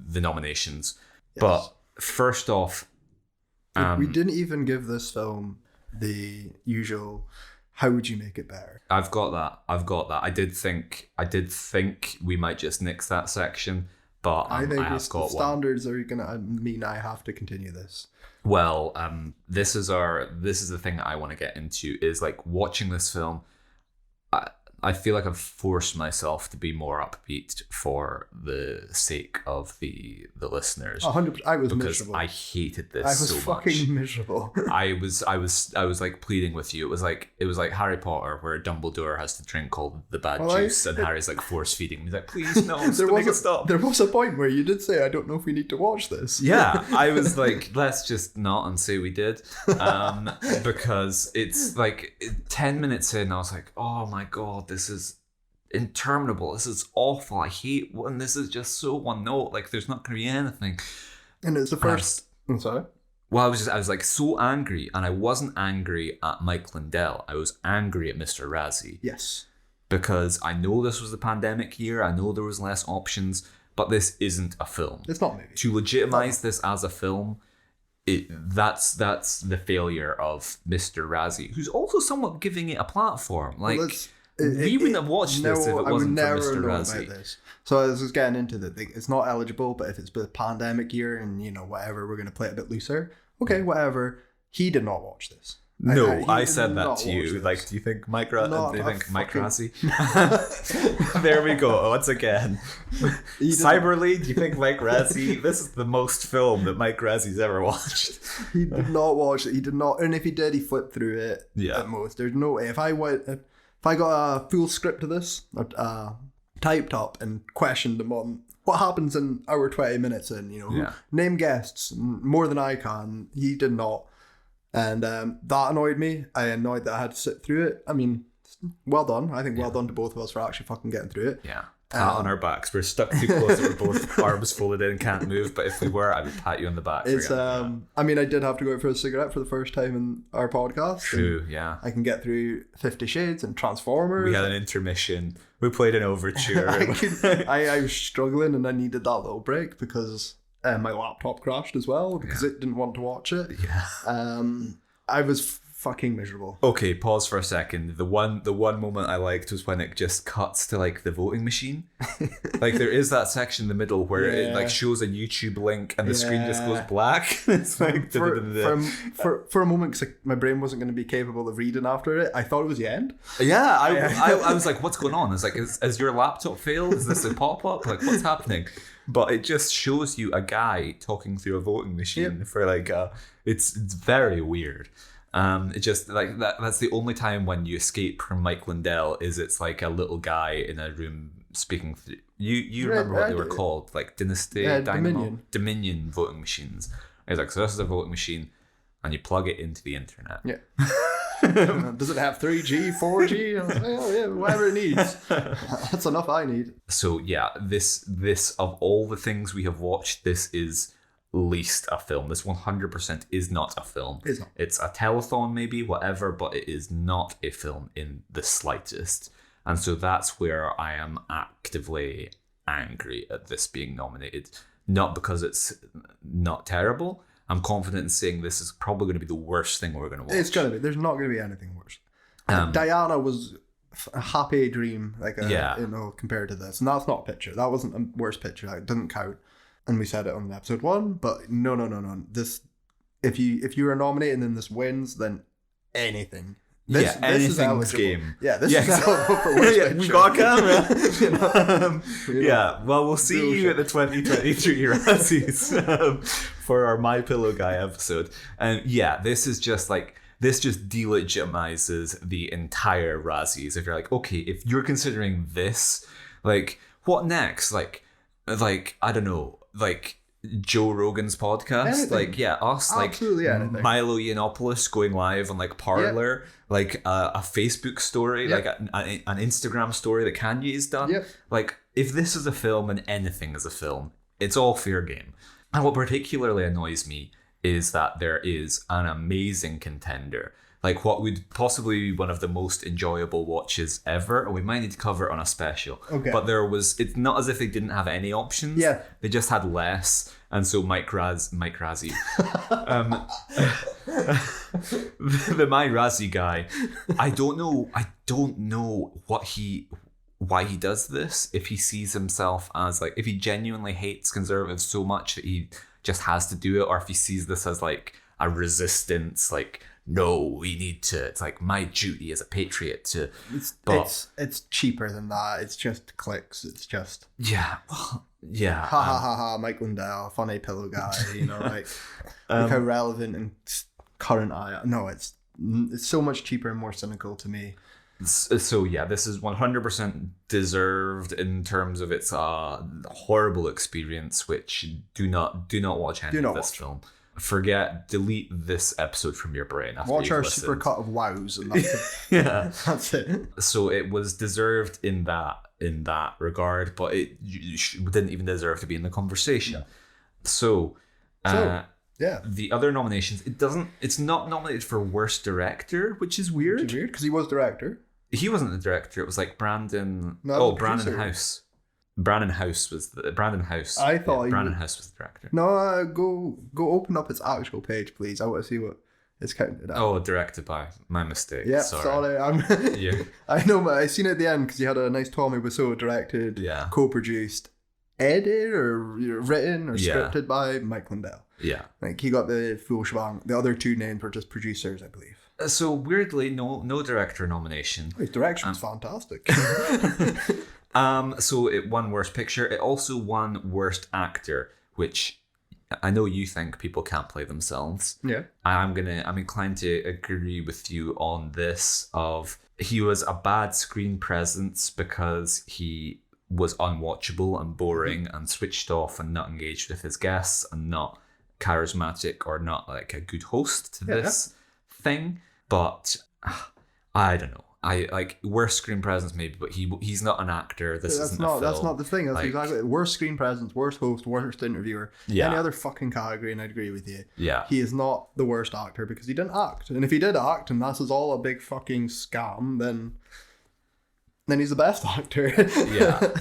nominations. Yes. But first off, We didn't even give this film the usual. How would you make it better? I've got that. I did think we might just nix that section, but I think have the got one. standards are gonna mean I have to continue this. Well, this is the thing that I want to get into is like watching this film. I feel like I've forced myself to be more upbeat for the sake of the listeners. 100%. I was because miserable. I hated this I was so fucking much. miserable. I was like pleading with you. It was like Harry Potter where Dumbledore has to drink all the bad juice and Harry's like force feeding him. He's like, please no, make it stop. There was a point where you did say, I don't know if we need to watch this. Yeah, I was like, let's just not and say we did. Because it's like 10 minutes in, I was like, oh my God, this is interminable. This is awful. I hate when this is just so one note. Like, there's not going to be anything. And it's the first... I'm sorry? Well, I was like so angry, and I wasn't angry at Mike Lindell. I was angry at Mr. Razzie. Yes. Because I know this was the pandemic year. I know there was less options, but this isn't a film. It's not a movie. To legitimize this as a film, that's the failure of Mr. Razzie, who's also somewhat giving it a platform. Like, we wouldn't have watched this if it wasn't for Mr. Razzie. So this is getting into it's not eligible, but if it's the pandemic year and whatever, we're going to play it a bit looser. Okay, whatever. He did not watch this. No, I did said that not to you. watch this. Like, do you think Mike Not Razzie? a Razzie? There we go. Once again, Cyberly. Do you think Mike Razzie? This is the most film that Mike Razzie's ever watched. He did not watch it. He did not, and if he did, he flipped through it. Yeah. At most, there's no way. If I got a full script of this, typed up and questioned them on what happens in our 20 minutes, and name guests more than I can. He did not. And that annoyed me. I annoyed that I had to sit through it. I mean, well done. I think well done to both of us for actually fucking getting through it. Yeah. Pat on our backs. We're stuck too close that we're both arms folded in and can't move. But if we were, I would pat you on the back. It's I mean, I did have to go out for a cigarette for the first time in our podcast. True, yeah. I can get through 50 Shades and Transformers. We had an intermission. We played an overture. I was struggling and I needed that little break because my laptop crashed as well because it didn't want to watch it. Yeah. I was fucking miserable. Okay, pause for a second. The one moment I liked was when it just cuts to like the voting machine. Like there is that section in the middle where it like shows a YouTube link and the screen just goes black. It's like for a moment, because like, my brain wasn't going to be capable of reading after it. I thought it was the end. Yeah, I was like, what's going on? It's like, is your laptop failed? Is this a pop-up? Like, what's happening? But it just shows you a guy talking through a voting machine for like it's very weird. It just like that's the only time when you escape from Mike Lindell is it's like a little guy in a room speaking through you remember what they were called, like Dynasty Dominion voting machines. It's like, so this is a voting machine and you plug it into the internet. Does it have 3G, 4G? I was like, oh, yeah, whatever it needs. That's enough I need. So yeah, this of all the things we have watched, this is least a film. This 100% is not a film. It's not. It's a telethon maybe, whatever, but it is not a film in the slightest. And so that's where I am actively angry at this being nominated. Not because it's not terrible. I'm confident in saying this is probably going to be the worst thing we're going to watch. It's going to be. There's not going to be anything worse. Diana was a happy dream, like compared to this. And that's not a picture. That wasn't a worst picture. That doesn't count. And we said it on episode 1, but no. This, if you are nominated and then this wins, then anything. This anything's game. Yeah, this is eligible for worst picture. We got a camera. Well, we'll see you at the 2023 Razzies for our My Pillow Guy episode. And this is just like, this just delegitimizes the entire Razzies. If you're like, okay, if you're considering this, like, what next? Like I don't know, like Joe Rogan's podcast, anything. Us, absolutely like anything. Milo Yiannopoulos going live on like Parler, like a Facebook story, like an Instagram story that Kanye's done. Like, if this is a film and anything is a film, it's all fair game. And what particularly annoys me is that there is an amazing contender. Like what would possibly be one of the most enjoyable watches ever, and we might need to cover it on a special. Okay. But it's not as if they didn't have any options. Yeah. They just had less. And so Mike Razzie. The My Razzie guy. I don't know why he does this. If he sees himself as like, if he genuinely hates conservatives so much that he just has to do it, or if he sees this as like a resistance, like, no, we need to, it's like my duty as a patriot to, it's cheaper than that. It's just clicks. It's just ha ha ha, Mike Lindell, funny pillow guy, like look how relevant and current I am. No, it's so much cheaper and more cynical to me. So this is 100% deserved in terms of its horrible experience, which do not watch any of this film. Delete this episode from your brain after watch our listened. supercut of wows, and that's it. That's it. So it was deserved in that regard, but it didn't even deserve to be in the conversation. So the other nominations, it's not nominated for worst director, which is weird. Because he was director. He wasn't the director. It was like Brandon. Brandon House. Brandon House was the House. I thought Brandon House was the director. No, go open up its actual page, please. I want to see what it's counted at. Oh, directed by. My mistake. Yeah, sorry. I know, I seen it at the end because you had a nice Tommy Wiseau directed, co-produced, edited or written or scripted by Mike Lindell. Yeah, like he got the full shebang. The other two names were just producers, I believe. So weirdly, no director nomination. His direction's fantastic. So it won Worst Picture. It also won Worst Actor, which I know you think people can't play themselves. Yeah. I'm inclined to agree with you on this. Of he was a bad screen presence because he was unwatchable and boring and switched off and not engaged with his guests and not charismatic or not like a good host to this thing. But I don't know. I like worst screen presence maybe, but he's not an actor. That's not the thing. That's like, exactly worst screen presence, worst host, worst interviewer. Any other fucking category, and I'd agree with you. Yeah, he is not the worst actor because he didn't act. And if he did act, and this is all a big fucking scam, then he's the best actor. Yeah.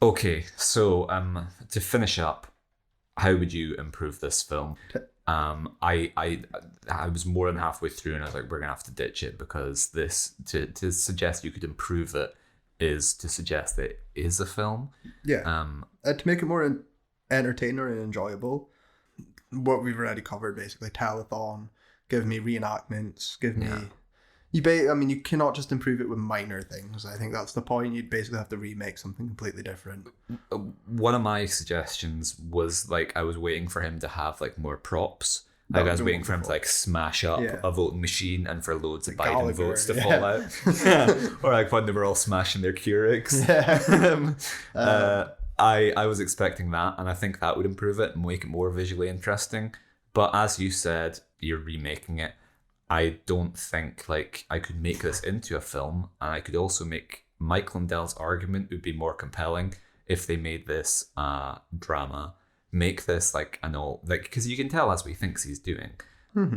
Okay, so to finish up, how would you improve this film? I was more than halfway through, and I was like, we're gonna have to ditch it, because this to suggest you could improve it is to suggest that it is a film. Yeah. To make it more entertaining and enjoyable, what we've already covered, basically, telethon, give me reenactments, give me... You cannot just improve it with minor things. I think that's the point. You'd basically have to remake something completely different. One of my suggestions was, like, I was waiting for him to have, like, more props. Like, I was waiting for him to, like, smash up a voting machine and for loads of Biden votes to fall out. Or, like, when they were all smashing their Keurigs. I was expecting that, and I think that would improve it and make it more visually interesting. But as you said, you're remaking it. I don't think, like, I could make this into a film, and I could also make Mike Lindell's argument would be more compelling if they made this drama. Make this like an all, like, because you can tell that's what he thinks he's doing.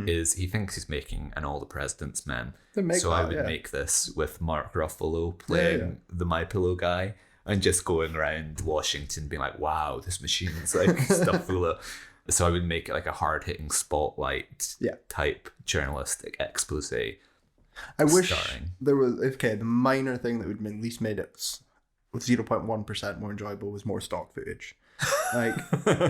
Is he thinks he's making an All the President's Men. So I would make this with Mark Ruffalo playing the My Pillow guy and just going around Washington being like, wow, this machine's like stuff full of. So I would make it like a hard-hitting spotlight type journalistic expose. I wish there was, the minor thing that would at least made it with 0.1% more enjoyable was more stock footage. Like,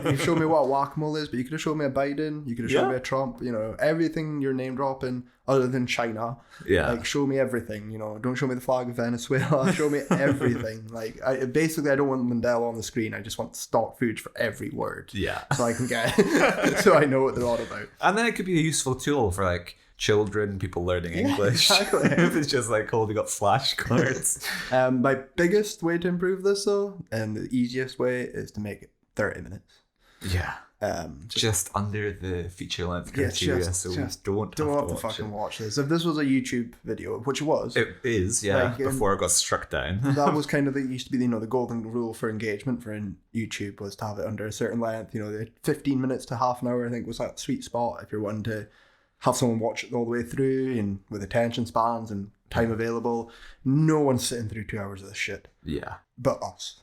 you showed me what whack-a-mole is, but you could have shown me a Biden, you could have shown me a Trump, everything you're name dropping other than China. Like, show me everything, don't show me the flag of Venezuela, show me everything. Like, I don't want Mandela on the screen, I just want stock footage for every word. So I can get so I know what they're all about. And then it could be a useful tool for, like, children, people learning English. Exactly. If it's just like holding up flashcards. My biggest way to improve this, though, and the easiest way, is to make it 30 minutes. Just under the feature length criteria, don't have to fucking watch this. If this was a YouTube video, which it was, it is, before it got struck down. That was kind of used to be, the golden rule for engagement for YouTube was to have it under a certain length. 15 minutes to half an hour, I think, was that sweet spot if you're wanting to have someone watch it all the way through and with attention spans and time available. No one's sitting through 2 hours of this shit. But us.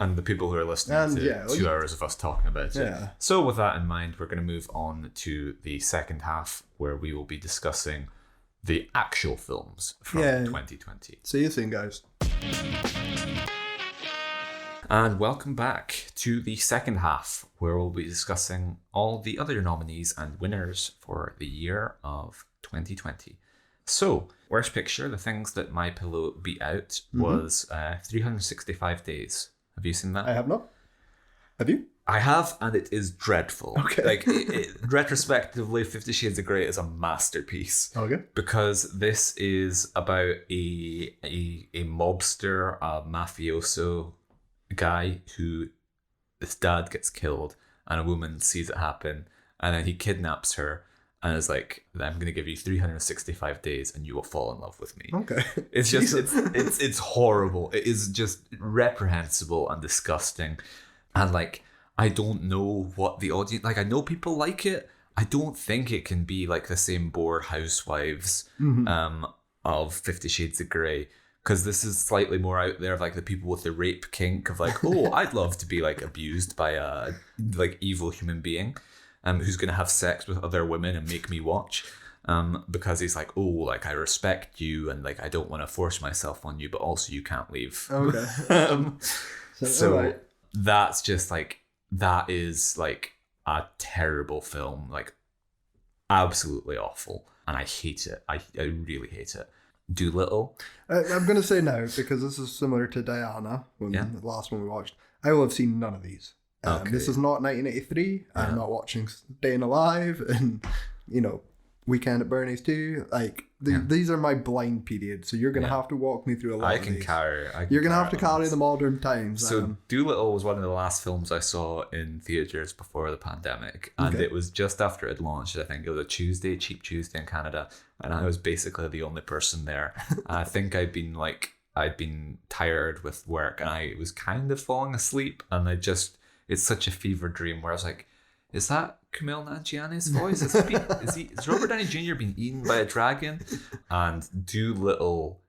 And the people who are listening to 2 hours of us talking about it. So with that in mind, we're going to move on to the second half, where we will be discussing the actual films from 2020. See you soon, guys. And welcome back to the second half, where we'll be discussing all the other nominees and winners for the year of 2020. So, worst picture, the things that My Pillow beat out was 365 Days. Have you seen that? I have not. Have you? I have, and it is dreadful. Okay. Like, retrospectively, 50 Shades of Grey is a masterpiece. Okay. Because this is about a mobster, a mafioso guy who his dad gets killed, and a woman sees it happen, and then he kidnaps her and is like, I'm going to give you 365 days and you will fall in love with me. Okay. It's just, it's horrible. It is just reprehensible and disgusting. And like, I don't know what the audience, like, I know people like it. I don't think it can be like the same bored housewives of 50 Shades of Grey. Because this is slightly more out there of like the people with the rape kink of like, oh, I'd love to be like abused by a like evil human being who's going to have sex with other women and make me watch. Because he's like, oh, like I respect you and like I don't want to force myself on you, but also you can't leave. Okay. So that's just like, that is like a terrible film, like absolutely awful. And I hate it. I really hate it. Doolittle. I'm going to say no, because this is similar to Diana, the last one we watched. I will have seen none of these. This is not 1983. I'm not watching Staying Alive and, Weekend at Bernie's too. Like, these are my blind period, so you're going to have to walk me through a lot of these. You're going to have to carry the modern times. So Doolittle was one of the last films I saw in theaters before the pandemic, and it was just after it launched. I think it was a Tuesday, cheap Tuesday in Canada, and I was basically the only person there. I think I'd been tired with work, and I was kind of falling asleep, and it's such a fever dream where I was like, is that Kumail Nanjiani's voice? Is Robert Downey Jr. being eaten by a dragon? And Doolittle.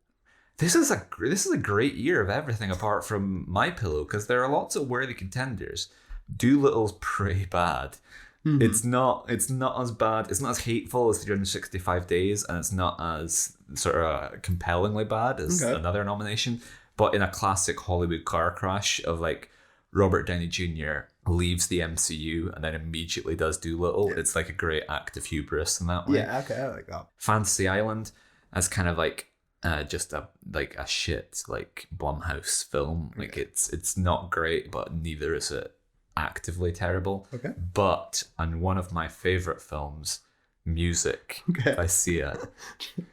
This is a great year of everything apart from My Pillow, because there are lots of worthy contenders. Doolittle's pretty bad. It's not as bad. It's not as hateful as 365 Days, and it's not as sort of compellingly bad as another nomination. But in a classic Hollywood car crash of like Robert Downey Jr. leaves the MCU and then immediately does Dolittle, it's like a great act of hubris in that way. Yeah, okay, I like that. Fantasy Island as kind of like just a shit like Blumhouse film. Like it's not great, but neither is it actively terrible. Okay. But on one of my favorite films, Music by Sia.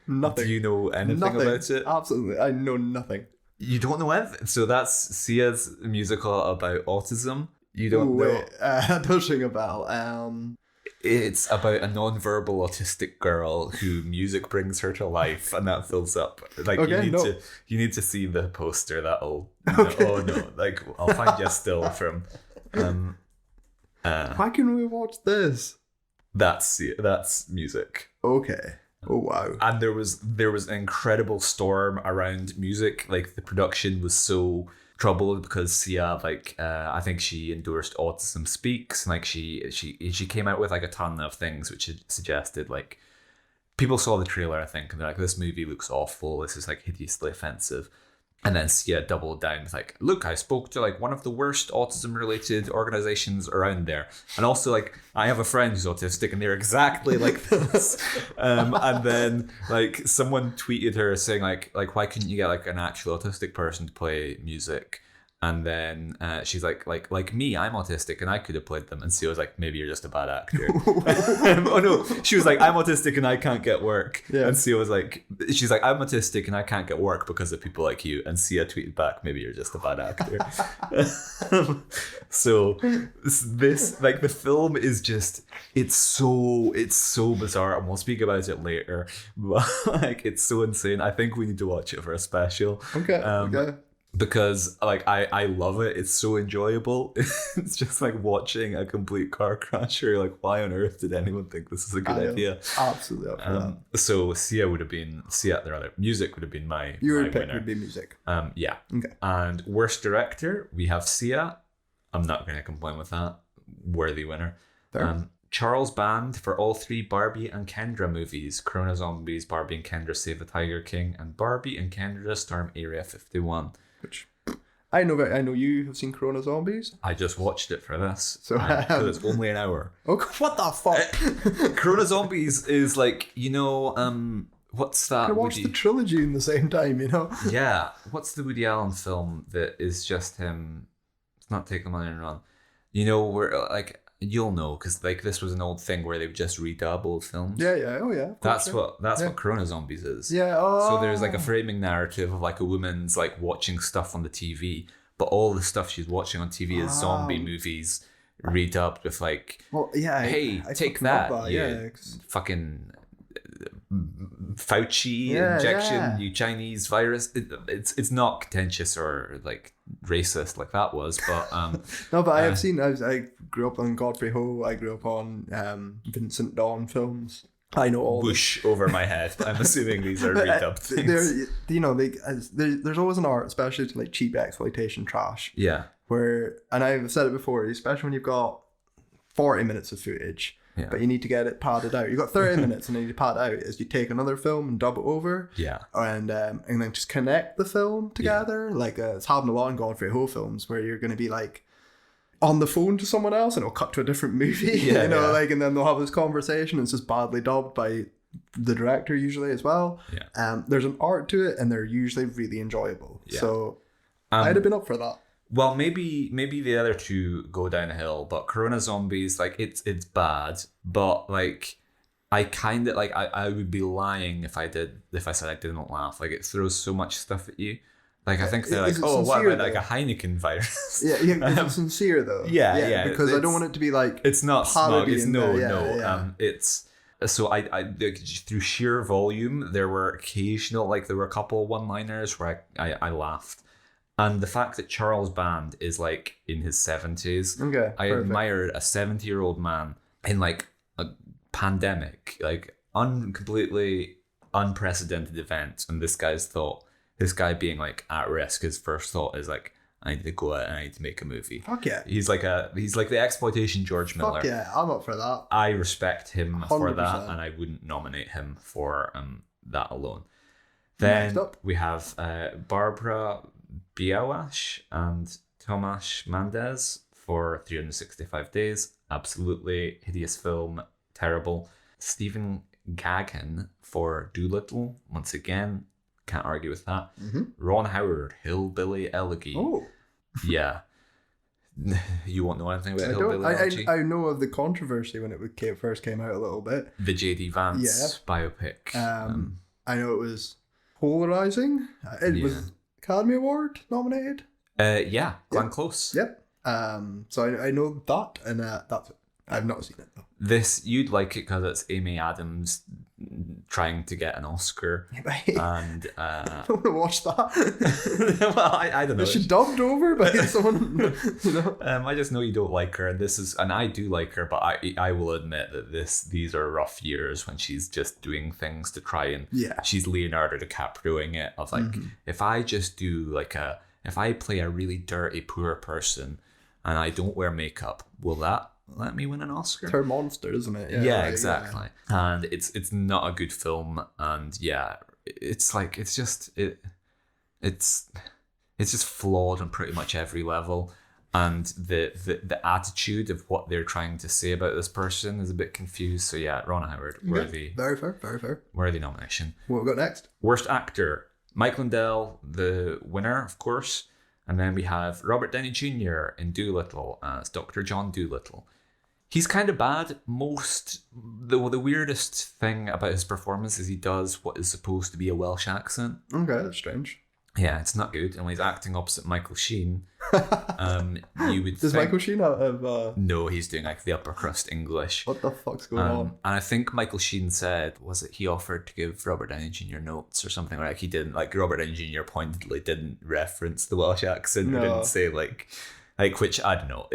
Nothing. Do you know anything about it? Absolutely, I know nothing. You don't know anything. So that's Sia's musical about autism. You don't know. Wait, that does ring a bell. It's about a non-verbal autistic girl who music brings her to life, and that fills up. Like you need to see the poster. That'll. Okay. Oh no! Like I'll find you a still from. Why can we watch this? That's Music. Okay. Oh wow. And there was an incredible storm around Music. Like the production was so troubled because Sia, like I think she endorsed Autism Speaks, and like she came out with like a ton of things which suggested like people saw the trailer, I think, and they're like, this movie looks awful, this is like hideously offensive. And then Sia doubled down with like, look, I spoke to like one of the worst autism related organizations around there. And also like, I have a friend who's autistic and they're exactly like this. And then like someone tweeted her saying like, why couldn't you get like an actual autistic person to play music? And then she's like me, I'm autistic and I could have played them. And Sia was like, maybe you're just a bad actor. Oh no, she was like, I'm autistic and I can't get work. Yeah. And Sia was like, she's like, I'm autistic and I can't get work because of people like you. And Sia tweeted back, maybe you're just a bad actor. So this like the film is just, it's so bizarre, and we'll speak about it later. But like it's so insane. I think we need to watch it for a special. Okay. Because like I love it. It's so enjoyable. It's just like watching a complete car crash. You're like, why on earth did anyone think this is a good idea? Absolutely up for that. So Music would have been my Your pick winner. would be Music. Yeah. Okay. And worst director, we have Sia. I'm not going to complain with that. Worthy winner. Charles Band for all three Barbie and Kendra movies: Corona Zombies, Barbie and Kendra Save the Tiger King, and Barbie and Kendra Storm Area 51. Which I know you have seen Corona Zombies. I just watched it for this, so because it's only an hour. Oh, what the fuck! Corona Zombies is like, what's that? I watched the trilogy in the same time, Yeah, what's the Woody Allen film that is just him? It's not Take the Money and Run. Where like. You'll know, because like this was an old thing where they would just redub old films. Yeah. Oh yeah. That's what Corona Zombies is. Yeah. So there's like a framing narrative of like a woman's like watching stuff on the TV, but all the stuff she's watching on TV is zombie movies redubbed with like, hey, take that, fucking Fauci injection, you Chinese virus. It's not contentious or like racist like that was, but no, but I have seen. I grew up on Godfrey Ho. I grew up on Vincent Dawn films. I know all Bush over my head. I'm assuming these are redubbed things. There's always an art, especially to like cheap exploitation trash. Yeah. And I've said it before, especially when you've got 40 minutes of footage. Yeah. But you need to get it padded out. You've got 30 minutes and then you pad it out as you take another film and dub it over. Yeah. And then just connect the film together. Yeah. Like it's happened a lot in Godfrey Ho films where you're going to be like on the phone to someone else and it'll cut to a different movie. Like, and then they'll have this conversation and it's just badly dubbed by the director usually as well. Yeah. There's an art to it and they're usually really enjoyable. Yeah. So I'd have been up for that. Well, maybe the other two go downhill, but Corona Zombies, like it's bad, but like I kind of like I would be lying if I said I didn't laugh. Like it throws so much stuff at you. Like I think they're like, oh, what about like a Heineken virus? Yeah, it's sincere though. Yeah. Because I don't want it to be like it's not smug. It's no. It's so I like, through sheer volume, there were a couple one-liners where I laughed. And the fact that Charles Band is like in his 70s, I admired a 70-year-old man in like a pandemic, like completely unprecedented event. And this guy being like at risk, his first thought is like, I need to go out and I need to make a movie. Fuck yeah. He's like the exploitation George Miller. Fuck yeah, I'm up for that. I respect him for that, 100%. and I wouldn't nominate him for that alone. Then we have Barbara Biawash and Tomasz Mendez for 365 Days. Absolutely hideous film, terrible. Stephen Gaghan for Doolittle. Once again, can't argue with that. Ron Howard, Hillbilly Elegy. Oh. Yeah. You won't know anything about Hillbilly Elegy? I know of the controversy when it first came out a little bit. The J.D. Vance biopic. I know it was polarizing. It was Academy Award nominated. Glenn Close. Yep. So I know that, and that's it. I've not seen it though. This, you'd like it because it's Amy Adams trying to get an Oscar. And I don't want to watch that. well, I don't know. Is she dubbed over by someone? I just know you don't like her, and I do like her, but I will admit that these are rough years when she's just doing things to try and she's Leonardo DiCaprioing it of like if I just do if I play a really dirty poor person and I don't wear makeup, will that let me win an Oscar? It's her monster, isn't it? Yeah, exactly. Yeah. And it's not a good film, and it's just flawed on pretty much every level, and the attitude of what they're trying to say about this person is a bit confused. So Ron Howard, worthy. Very fair. Worthy nomination. What we got next? Worst actor, Mike Lindell, the winner, of course. And then we have Robert Downey Jr. in Doolittle as Dr. John Doolittle. He's kind of bad. The weirdest thing about his performance is he does what is supposed to be a Welsh accent. Okay, that's strange. Yeah, it's not good. And when he's acting opposite Michael Sheen, you would Does Michael Sheen have... No, he's doing like the upper crust English. What the fuck's going on? And I think Michael Sheen said, was it he offered to give Robert Downey Jr. notes or something, like he didn't, like Robert Downey Jr. pointedly didn't reference the Welsh accent. No. Or didn't say like which, I don't know.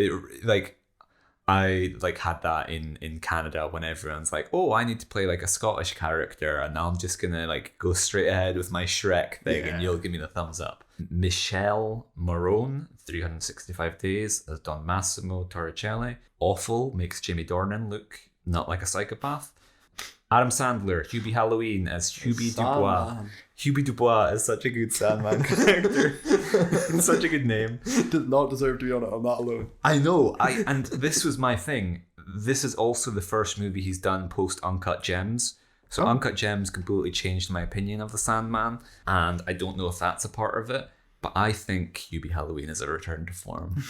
I had that in Canada when everyone's like, oh, I need to play like a Scottish character, and now I'm just gonna like go straight ahead with my Shrek thing, and you'll give me the thumbs up. Michelle Morone, 365 Days as Don Massimo Torricelli. Awful, makes Jamie Dornan look not like a psychopath. Adam Sandler, Hubie Halloween as Hubie Dubois. Hubie Dubois is such a good Sandman character. Such a good name. Does not deserve to be on it on that alone. I know. And this was my thing. This is also the first movie he's done post Uncut Gems. So Uncut Gems completely changed my opinion of the Sandman, and I don't know if that's a part of it, but I think Hubie Halloween is a return to form.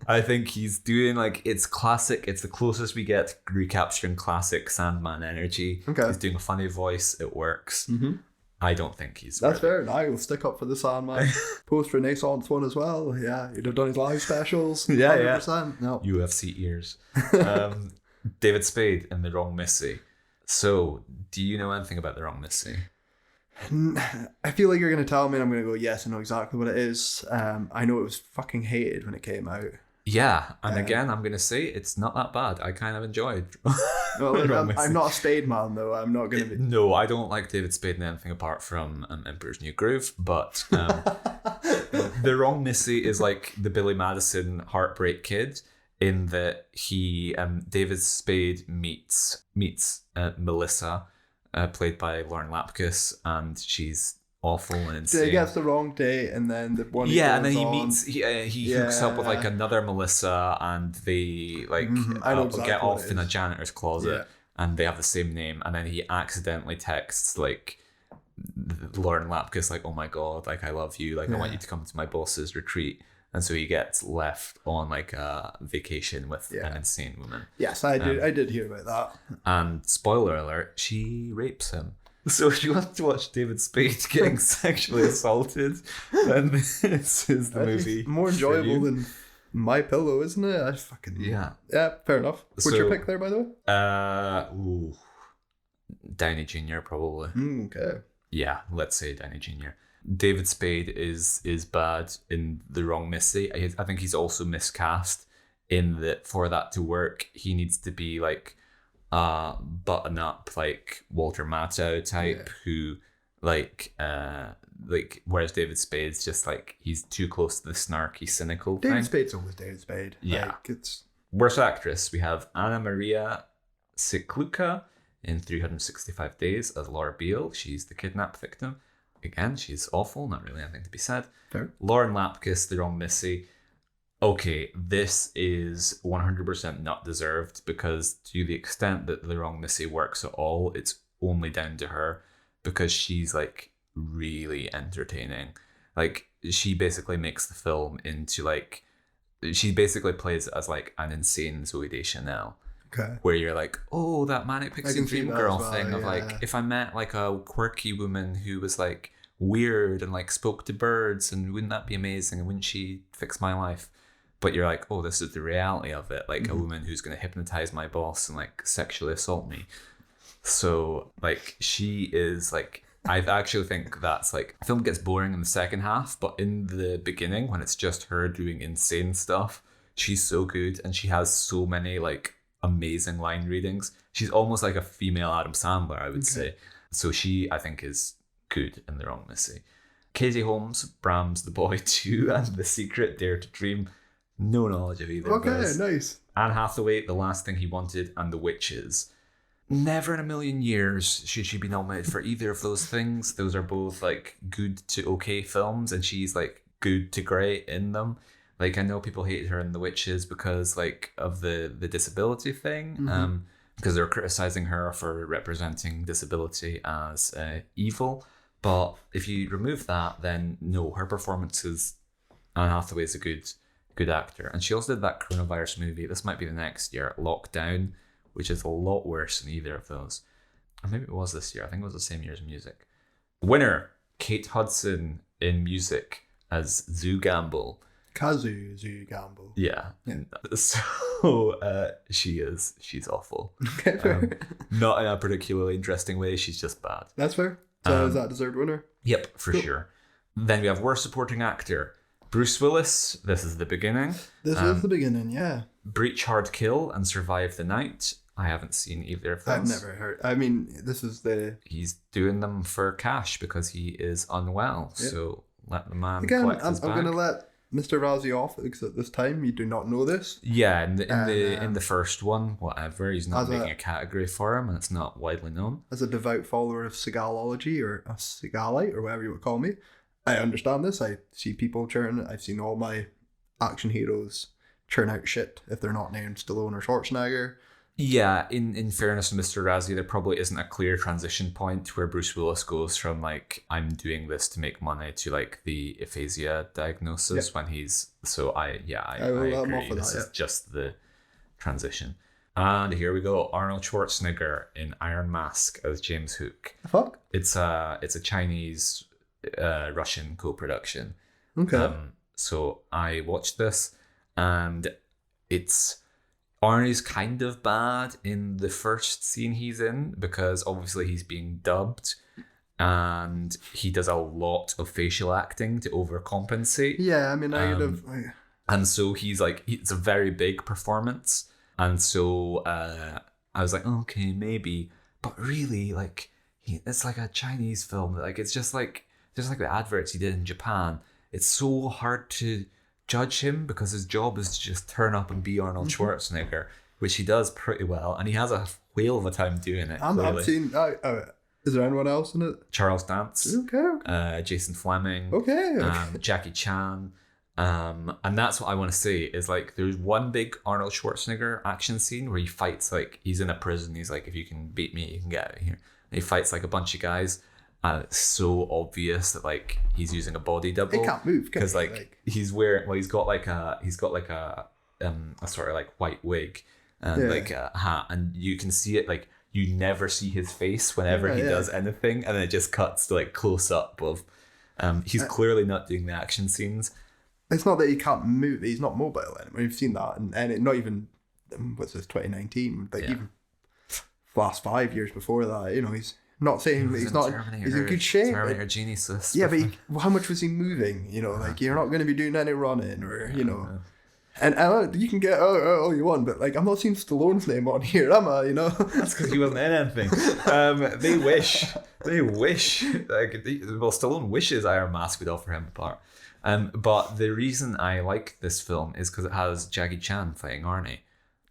I think he's doing it's classic. It's the closest we get to recapturing classic Sandman energy. Okay. He's doing a funny voice. It works. Mm-hmm. I don't think he's... That's fair. And I will stick up for the Sandman. Post-Renaissance one as well. Yeah, you'd have done his live specials. 100%. No. UFC ears. David Spade in The Wrong Missy. So, do you know anything about The Wrong Missy? I feel like you're going to tell me and I'm going to go, yes, I know exactly what it is. I know it was fucking hated when it came out. Yeah, and again, I'm going to say it's not that bad. I kind of enjoyed well, I'm not a Spade man, though. I'm not going to be... No, I don't like David Spade in anything apart from Emperor's New Groove, but The Wrong Missy is like the Billy Madison Heartbreak Kid, in that he, David Spade meets Melissa, played by Lauren Lapkus, and she's awful and insane. He gets the wrong date, and then the one. Yeah, and then he hooks up with another Melissa, and they get off in a janitor's closet, and they have the same name, and then he accidentally texts Lauren Lapkus oh my god, I love you, I want you to come to my boss's retreat. And so he gets left on a vacation with an insane woman. Yes, I did hear about that. And spoiler alert, she rapes him. So if you want to watch David Spade getting sexually assaulted, then this is the movie. It's more enjoyable than My Pillow, isn't it? Yeah, fair enough. What's your pick there, by the way? Downey Jr. probably. Okay. Yeah, let's say Downey Jr. David Spade is bad in The Wrong Missy. I think he's also miscast in that for that to work, he needs to be button up Walter Matthau type who like, whereas David Spade's just like, he's too close to the snarky, cynical David thing. Spade's always David Spade. Yeah. Like, it's... Worst actress, we have Anna Maria Sikluka in 365 Days as Laura Beale. She's the kidnap victim. Again, she's awful, not really anything to be said. Fair. Lauren Lapkus, The Wrong Missy. Okay, this is 100% not deserved, because to the extent that The Wrong Missy works at all, it's only down to her, because she's like really entertaining. Like, she basically makes the film into like, she basically plays as like an insane Zooey Deschanel. Okay. Where you're like, oh, that manic pixie dream girl thing of yeah. like, if I met like a quirky woman who was like weird and like spoke to birds, and wouldn't that be amazing, and wouldn't she fix my life? But you're like, oh, this is the reality of it, like a woman who's going to hypnotize my boss and like sexually assault me. So like, she is like, I actually think that's like, the film gets boring in the second half, but in the beginning, when it's just her doing insane stuff, she's so good, and she has so many like amazing line readings. She's almost like a female Adam Sandler, I would say. So she, I think, is good in The Wrong Missy. Katie Holmes, Bram's The Boy 2 and The Secret, Dare to Dream. No knowledge of either of those. Okay, nice. Anne Hathaway, The Last Thing He Wanted and The Witches. Never in a million years should she be nominated for either of those things. Those are both like good to okay films, and she's like good to great in them. Like, I know people hate her in The Witches because like of the disability thing, because they're criticizing her for representing disability as evil. But if you remove that, then no, her performance is, Anne Hathaway is a good actor. And she also did that coronavirus movie, this might be the next year, Lockdown, which is a lot worse than either of those. Or maybe it was this year. I think it was the same year as Music. Winner, Kate Hudson in Music as Zoo Gamble. Zoo Gamble. Yeah. So she's awful. Okay, Not in a particularly interesting way. She's just bad. that's fair. So is that deserved winner? Yep, for sure. Then we have Worst Supporting Actor. Bruce Willis, This Is the Beginning. This is the beginning, yeah. Breach Hard Kill and Survive the Night. I haven't seen either of those. I've never heard. I mean, this is the... He's doing them for cash because he is unwell. Yep. So let the man Again, collect his bag. I'm going to let Mr Razzie off, because at this time you do not know this. Yeah, in the first one, whatever, he's not making a category for him, and it's not widely known. As a devout follower of Seagalology, or a Seagalite, or whatever you would call me, I understand this. I see people churn. I've seen all my action heroes churn out shit if they're not named Stallone or Schwarzenegger. Yeah, in fairness to Mr. Razzie, there probably isn't a clear transition point where Bruce Willis goes from like, I'm doing this to make money, to like the aphasia diagnosis when he's... So I agree. This is just the transition. And here we go. Arnold Schwarzenegger in Iron Mask as James Hook. The fuck? It's a Chinese Russian co-production. Okay. So I watched this, and it's... Arnie's kind of bad in the first scene he's in, because obviously he's being dubbed, and he does a lot of facial acting to overcompensate. Yeah, I mean, and so he's like, it's a very big performance, and so I was like, okay, maybe, but really, like, it's like a Chinese film. Like, it's just like the adverts he did in Japan. It's so hard to judge him because his job is to just turn up and be Arnold Schwarzenegger, which he does pretty well, and he has a whale of a time doing it. I've seen. Is there anyone else in it? Charles Dance. Okay. Jason Fleming. Okay. Jackie Chan. And that's what I want to say is like, there's one big Arnold Schwarzenegger action scene where he fights, like, he's in a prison. He's like, if you can beat me, you can get out of here. And he fights like a bunch of guys. And it's so obvious that like he's using a body double. He can't move because like he's wearing, well, he's got like a sort of like white wig and like a hat, and you can see it, like you never see his face whenever he does anything, and then it just cuts to like close up of he's clearly not doing the action scenes. It's not that he can't move; he's not mobile anymore. We've seen that, and it, not even what's this 2019, like even last 5 years before that. You know, he's. Not saying he's not. He's in good shape. Terminator Genesis. Yeah, but how much was he moving? You know, like you're not going to be doing any running, or you know. And you can get all you want, but like I'm not seeing Stallone's name on here, am I? You know, That's because he wasn't in anything. They wish. Well, Stallone wishes Iron Mask would offer him a part. But the reason I like this film is because it has Jackie Chan fighting Arnie,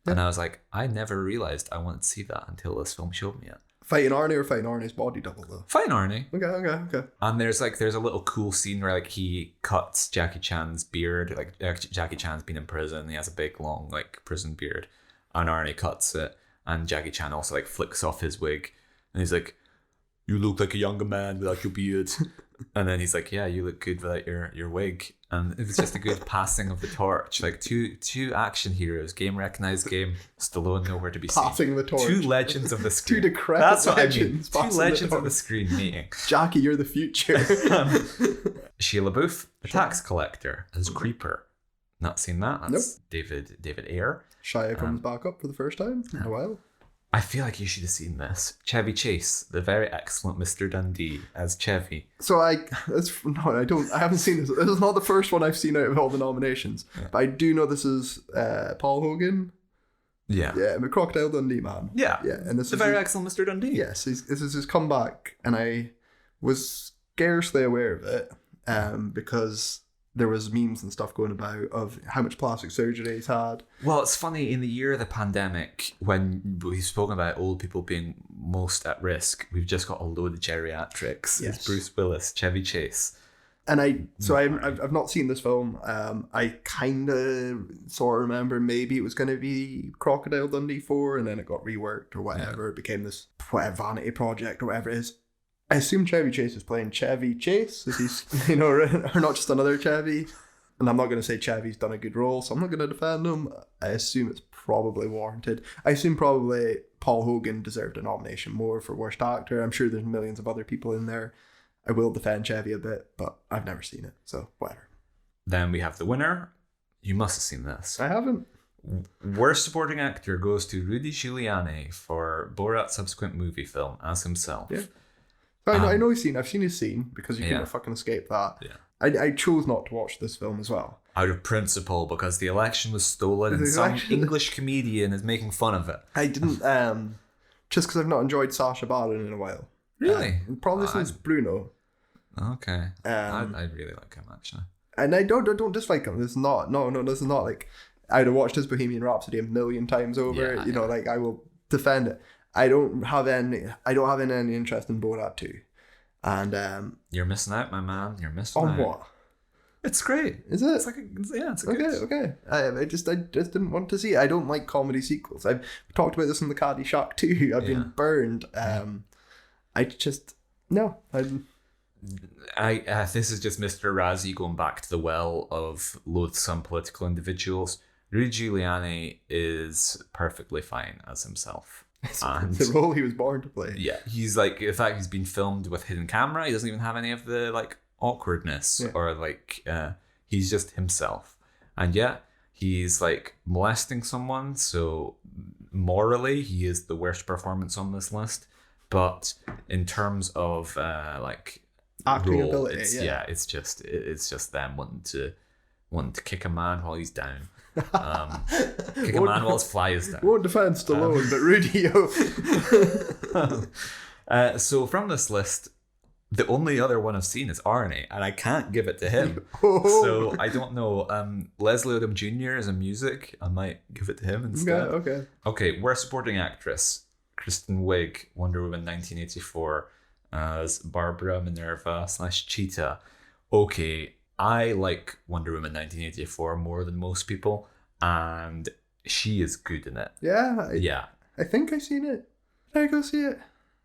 and I was like, I never realized I wanted to see that until this film showed me it. Fighting Arnie or fighting Arnie's body double though? Fighting Arnie. Okay. And there's a little cool scene where like he cuts Jackie Chan's beard. Like Jackie Chan's been in prison. He has a big long like prison beard, and Arnie cuts it. And Jackie Chan also like flicks off his wig, and he's like, "You look like a younger man without your beard." And then he's like, "Yeah, you look good without your wig." And it was just a good passing of the torch. Like two action heroes, game recognized game. Stallone nowhere to be seen. Passing the torch. Two legends of the screen. Two decrepit That's what legends. I mean. Two legends of the screen meeting. Jackie, you're the future. Sheila Booth, the tax collector, as Creeper. Not seen that. That's David Ayer. Shia comes back up for the first time in a while. I feel like you should have seen this. Chevy Chase, the very excellent Mr. Dundee as Chevy. So I haven't seen this. This is not the first one I've seen out of all the nominations. Yeah. But I do know this is Paul Hogan. Yeah. Yeah, I'm a Crocodile Dundee man. Yeah. Yeah. And this the is very excellent Mr. Dundee. Yes, this is his comeback, and I was scarcely aware of it because there was memes and stuff going about of how much plastic surgery he's had. Well, it's funny, in the year of the pandemic, when we've spoken about old people being most at risk, we've just got a load of geriatrics. Yes. It's Bruce Willis, Chevy Chase. And I've not seen this film. I kind of sort of remember maybe it was going to be Crocodile Dundee 4, and then it got reworked or whatever. It became this vanity project or whatever it is. I assume Chevy Chase is playing Chevy Chase, as he's, or not just another Chevy. And I'm not going to say Chevy's done a good role, so I'm not going to defend him. I assume it's probably warranted. I assume probably Paul Hogan deserved a nomination more for worst actor. I'm sure there's millions of other people in there. I will defend Chevy a bit, but I've never seen it, so whatever. Then we have the winner. You must have seen this. I haven't. Worst supporting actor goes to Rudy Giuliani for Borat's subsequent movie film as himself. Yeah. I know I've seen his scene because you couldn't fucking escape that. Yeah. I chose not to watch this film as well. Out of principle, because the election was stolen and some English comedian is making fun of it. I didn't, just because I've not enjoyed Sacha Baron in a while. Really? Probably since Bruno. Okay. I really like him, actually. And I don't dislike him. This is not like, I'd have watched his Bohemian Rhapsody a million times over. Yeah, like I will defend it. I don't have any interest in Borat 2. And you're missing out, my man. You're missing out. On what? It's great. Is it? It's like it's okay. I just didn't want to see it. I don't like comedy sequels. I've talked about this in the Caddyshack too. I've been burned. I just no. This is just Mr. Razzie going back to the well of loathsome political individuals. Rudy Giuliani is perfectly fine as himself. And the role he was born to play. Yeah, he's like, in fact, he's been filmed with hidden camera. He doesn't even have any of the like awkwardness or like he's just himself. And he's like molesting someone, so morally he is the worst performance on this list. But in terms of like acting role, ability, it's just them wanting to kick a man while he's down. Kick a man while his fly is down. Won't defend Stallone, but Rudy. So from this list, the only other one I've seen is Arnie, and I can't give it to him. So I don't know. Leslie Odom Jr. is in music. I might give it to him instead. Okay. Worst supporting actress: Kristen Wiig, Wonder Woman 1984, as Barbara Minerva / Cheetah. Okay. I like Wonder Woman 1984 more than most people, and she is good in it. Yeah. I think I've seen it. Did I go see it?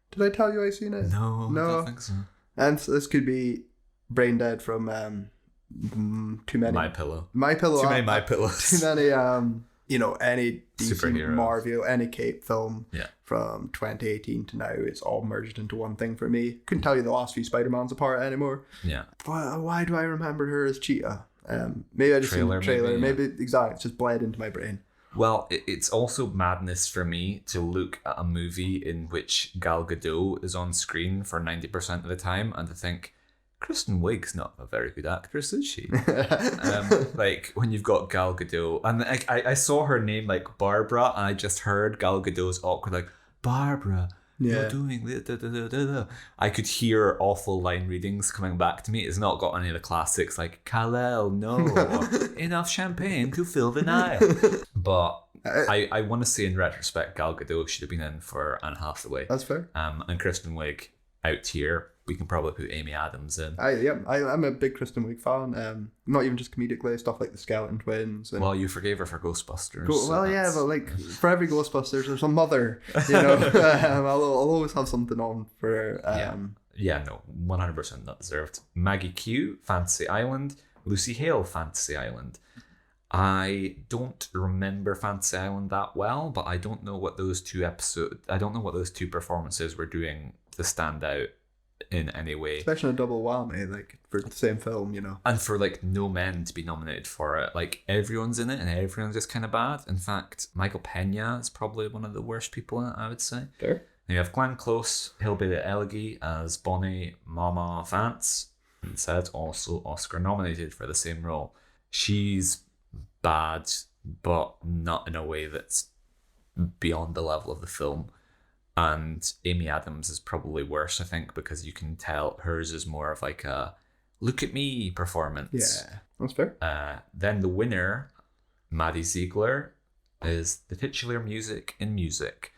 Did I tell you I seen it? No, I don't think so. And so this could be brain dead from too many. My Pillow. Too many My Pillows. Too many. Any DC, superhero, Marvel, any Cape film Yeah. from 2018 to now, it's all merged into one thing for me. Couldn't tell you the last few Spider-Mans apart anymore. Yeah. Why do I remember her as Cheetah? Maybe I just seen the trailer. Maybe exactly. It's just bled into my brain. Well, it's also madness for me to look at a movie in which Gal Gadot is on screen for 90% of the time and to think, Kristen Wiig's not a very good actress, is she? Like when you've got Gal Gadot, and I saw her name like Barbara, and I just heard Gal Gadot's awkward like Barbara. You're doing the. I could hear awful line readings coming back to me. It's not got any of the classics like Kal-El, no, or enough champagne to fill the night. But I want to say in retrospect, Gal Gadot should have been in for Anne Hathaway. That's fair. And Kristen Wiig out here. We can probably put Amy Adams in. I'm a big Kristen Wiig fan. Not even just comedically, stuff like the Skeleton Twins. And well, you forgave her for Ghostbusters. But like for every Ghostbusters, there's a mother. You know, I'll always have something on for her. No, 100% not deserved. Maggie Q, Fantasy Island. Lucy Hale, Fantasy Island. I don't remember Fantasy Island that well, but I don't know what those two performances were doing to stand out in any way, especially a double whammy, like for the same film, you know, and for like no men to be nominated for it. Like everyone's in it and everyone's just kind of bad. In fact, Michael Pena is probably one of the worst people in it, I would say. Sure. Now you have Glenn Close, Hillbilly Elegy as Bonnie Mama Vance, and said also Oscar nominated for the same role. She's bad, but not in a way that's beyond the level of the film. And Amy Adams is probably worse, I think, because you can tell hers is more of like a look at me performance. Yeah, that's fair. Then the winner, Maddie Ziegler, is the titular music in music.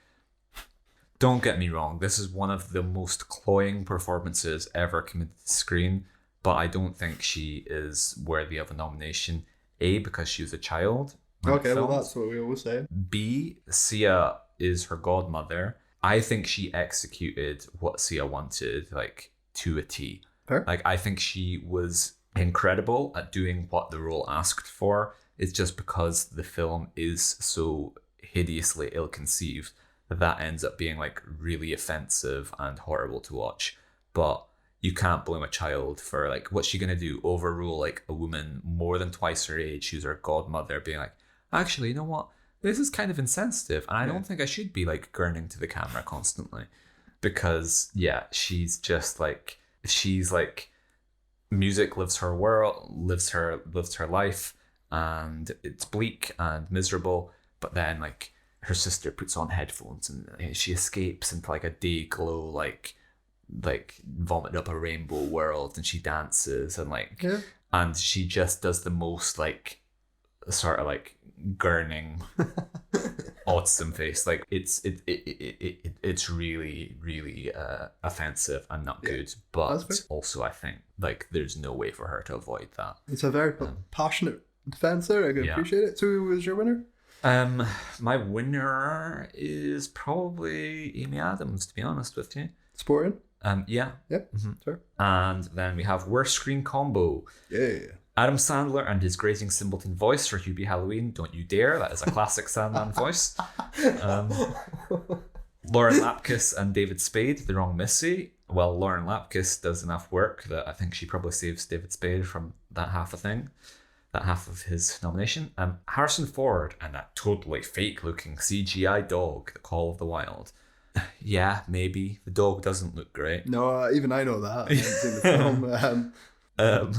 Don't get me wrong, this is one of the most cloying performances ever committed to the screen, but I don't think she is worthy of a nomination. A, because she was a child. Okay, well that's what we always say. B, Sia is her godmother. I think she executed what Sia wanted, like, to a T. Fair. Like, I think she was incredible at doing what the role asked for. It's just because the film is so hideously ill-conceived that ends up being, like, really offensive and horrible to watch. But you can't blame a child for, like, what's she going to do? Overrule, like, a woman more than twice her age who's her godmother being like, actually, you know what? This is kind of insensitive, and I don't think I should be like gurning to the camera constantly, because she's like music lives her world, lives her life, and it's bleak and miserable. But then like her sister puts on headphones and she escapes into like a day glow, like vomit up a rainbow world, and she dances and and she just does the most like sort of like gurning autism face. Like it's really offensive and not good, but also I think like there's no way for her to avoid that. It's a very passionate defense there. I can appreciate it. So who was your winner? My winner is probably Amy Adams, to be honest with you. Sporting? Yeah. Mm-hmm. Sure. And then we have worst screen combo. Yeah. Adam Sandler and his grating simpleton voice for Hubie Halloween, Don't You Dare. That is a classic Sandman voice. Lauren Lapkus and David Spade, The Wrong Missy. Well, Lauren Lapkus does enough work that I think she probably saves David Spade from that half of his nomination. Harrison Ford and that totally fake-looking CGI dog, The Call of the Wild. Yeah, maybe. The dog doesn't look great. No, even I know that. I haven't seen the film.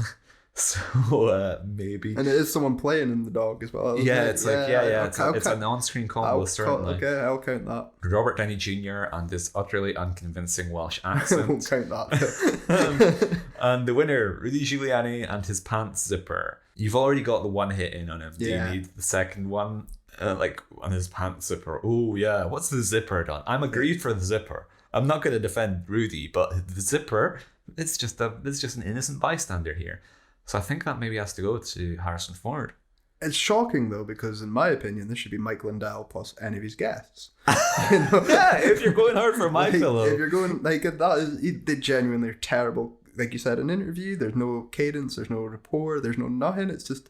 So maybe. And it is someone playing in the dog as well. Yeah, it's it's an on-screen combo, certainly. Okay, I'll count that. Robert Downey Jr. and his utterly unconvincing Welsh accent. I won't count that. And the winner, Rudy Giuliani and his pants zipper. You've already got the one hit in on him. Do you need the second one? Like on his pants zipper. Oh yeah, what's the zipper done? I'm aggrieved for the zipper. I'm not going to defend Rudy, but the zipper, it's just an innocent bystander here. So I think that maybe has to go to Harrison Ford. It's shocking though, because in my opinion, this should be Mike Lindell plus any of his guests. Yeah, if you're going hard for My Pillow. If you're going like that, he did genuinely terrible. Like you said in an interview, there's no cadence, there's no rapport, there's no nothing. It's just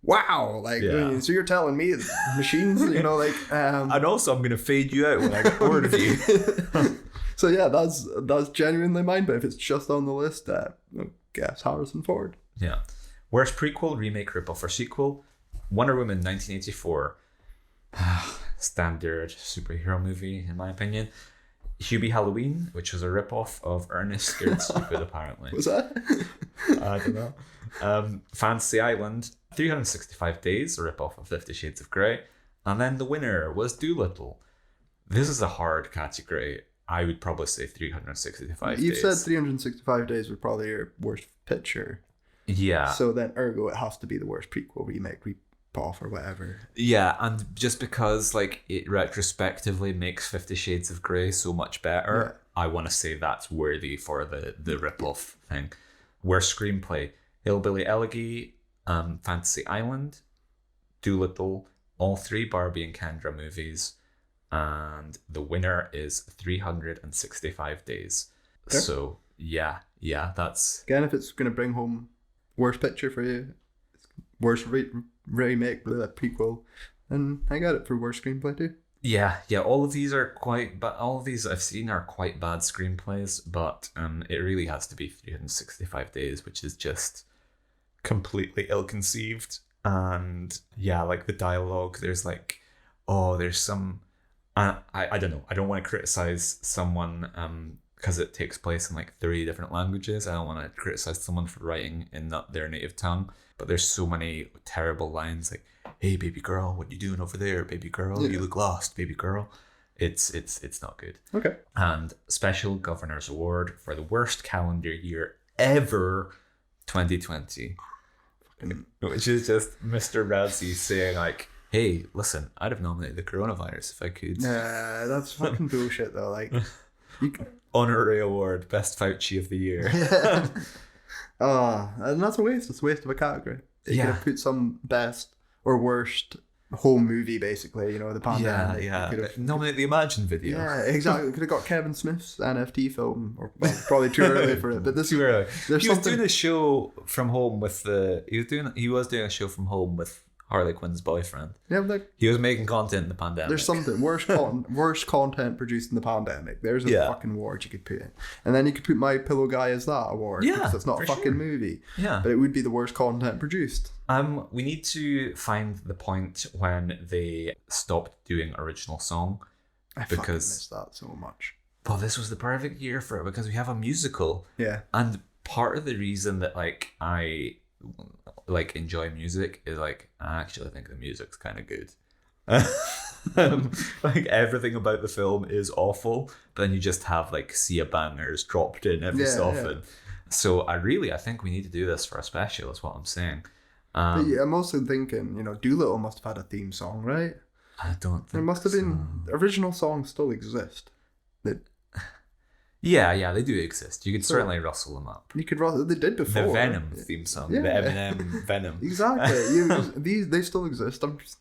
wow. Like so you're telling me machines, and also I'm gonna fade you out when I get bored of you. So yeah, that's genuinely mine. But if it's just on the list, guess Harrison Ford. Yeah. Worst prequel, remake, ripoff, or sequel? Wonder Woman 1984. Standard superhero movie, in my opinion. Hubie Halloween, which was a rip-off of Ernest Scared Stupid, apparently. Was that? I don't know. Fantasy Island, 365 Days, a rip-off of 50 Shades of Grey. And then the winner was Dolittle. This is a hard category. I would probably say 365 days. You've said 365 Days was probably your worst picture. Yeah. So then, ergo, it has to be the worst prequel, remake, rip-off, or whatever. Yeah, and just because like it retrospectively makes 50 Shades of Grey so much better, I want to say that's worthy for the rip-off thing. Worst screenplay: Hillbilly Elegy, Fantasy Island, Dolittle, all three Barbie and Kendra movies, and the winner is 365 Days. Fair. So yeah, that's... Again, if it's going to bring home worst picture for you, worst remake, prequel, then I got it for worst screenplay too. Yeah, all of these are quite, but all of these I've seen are quite bad screenplays, but it really has to be 365 Days, which is just completely ill-conceived. And yeah, like the dialogue, there's like, there's some, I don't know, I don't want to criticize someone because it takes place in like 30 different languages. I don't want to criticize someone for writing in not their native tongue, but there's so many terrible lines like, "Hey baby girl, what you doing over there, baby girl? You look lost, baby girl." It's not good. Okay. And Special Governor's Award for the worst calendar year ever, 2020. Which is just Mr. Razzie saying like, "Hey, listen, I'd have nominated the coronavirus if I could." Nah, that's fucking bullshit though. Like, Honorary award, best Fauci of the year. And that's a waste. It's a waste of a category. You could have put some best or worst home movie, basically. You know, the pandemic. Nominate the Imagine video. Yeah, exactly. Could have got Kevin Smith's NFT film, or probably too early for it. But this Too early. He was doing something. a show from home with he was doing a show from home with Harley Quinn's boyfriend. Yeah, like He was making content in the pandemic. there's something worst content produced in the pandemic. There's a fucking award you could put in, and then you could put My Pillow Guy as that award. Yeah, because it's not a for fucking sure. movie. Yeah. But it would be the worst content produced. We need to find the point when they stopped doing original song. I fucking miss that so much. Well, this was the perfect year for it because we have a musical. Yeah. And part of the reason that like I like enjoy music is like I actually think the music's kind of good. Like everything about the film is awful, but then you just have like Sia bangers dropped in every so often. So I think we need to do this for a special. Is what I'm saying. I'm also thinking, Doolittle must have had a theme song, right? I don't think There must have been original songs still exist. Yeah, they do exist. You could certainly rustle them up. You could they did before. The Venom theme song, the Eminem Venom. Exactly. They still exist. I'm just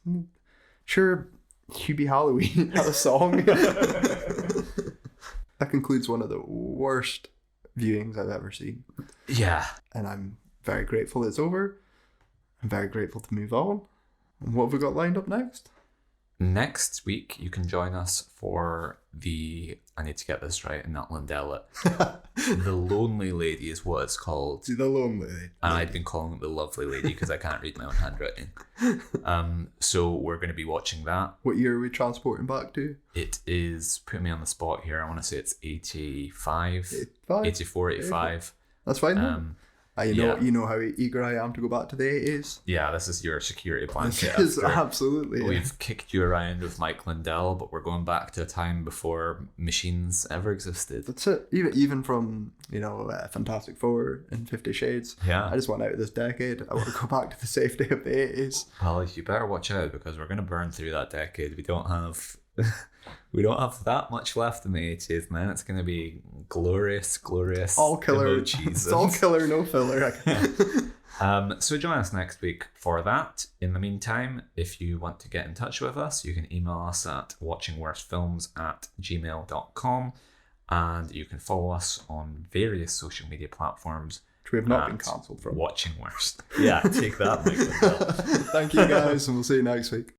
sure Hubie Halloween had a song. That concludes one of the worst viewings I've ever seen. Yeah. And I'm very grateful it's over. I'm very grateful to move on. And what have we got lined up next? Next week, you can join us for I need to get this right and not Lindell it. The Lonely Lady is what it's called. See, the Lonely Lady. And I've been calling it the Lovely Lady because I can't read my own handwriting. So we're going to be watching that. What year are we transporting back to? It is, put me on the spot here, I want to say it's 85, 84, 85. That's fine then. You know how eager I am to go back to the 80s. Yeah, this is your security blanket. This is absolutely. We've kicked you around with Mike Lindell, but we're going back to a time before machines ever existed. That's it. Even from Fantastic Four and 50 Shades. Yeah. I just want out of this decade. I want to go back to the safety of the 80s. Well, you better watch out because we're going to burn through that decade. We don't have that much left in the 80s, man. It's going to be glorious all killer emojis. It's all killer, no filler. So join us next week for that. In the meantime, if you want to get in touch with us, you can email us at watchingworstfilms@gmail.com, and you can follow us on various social media platforms. Which we have not been cancelled from. Watching Worst. Yeah, take that, Mike Lindell. Thank you guys, and we'll see you next week.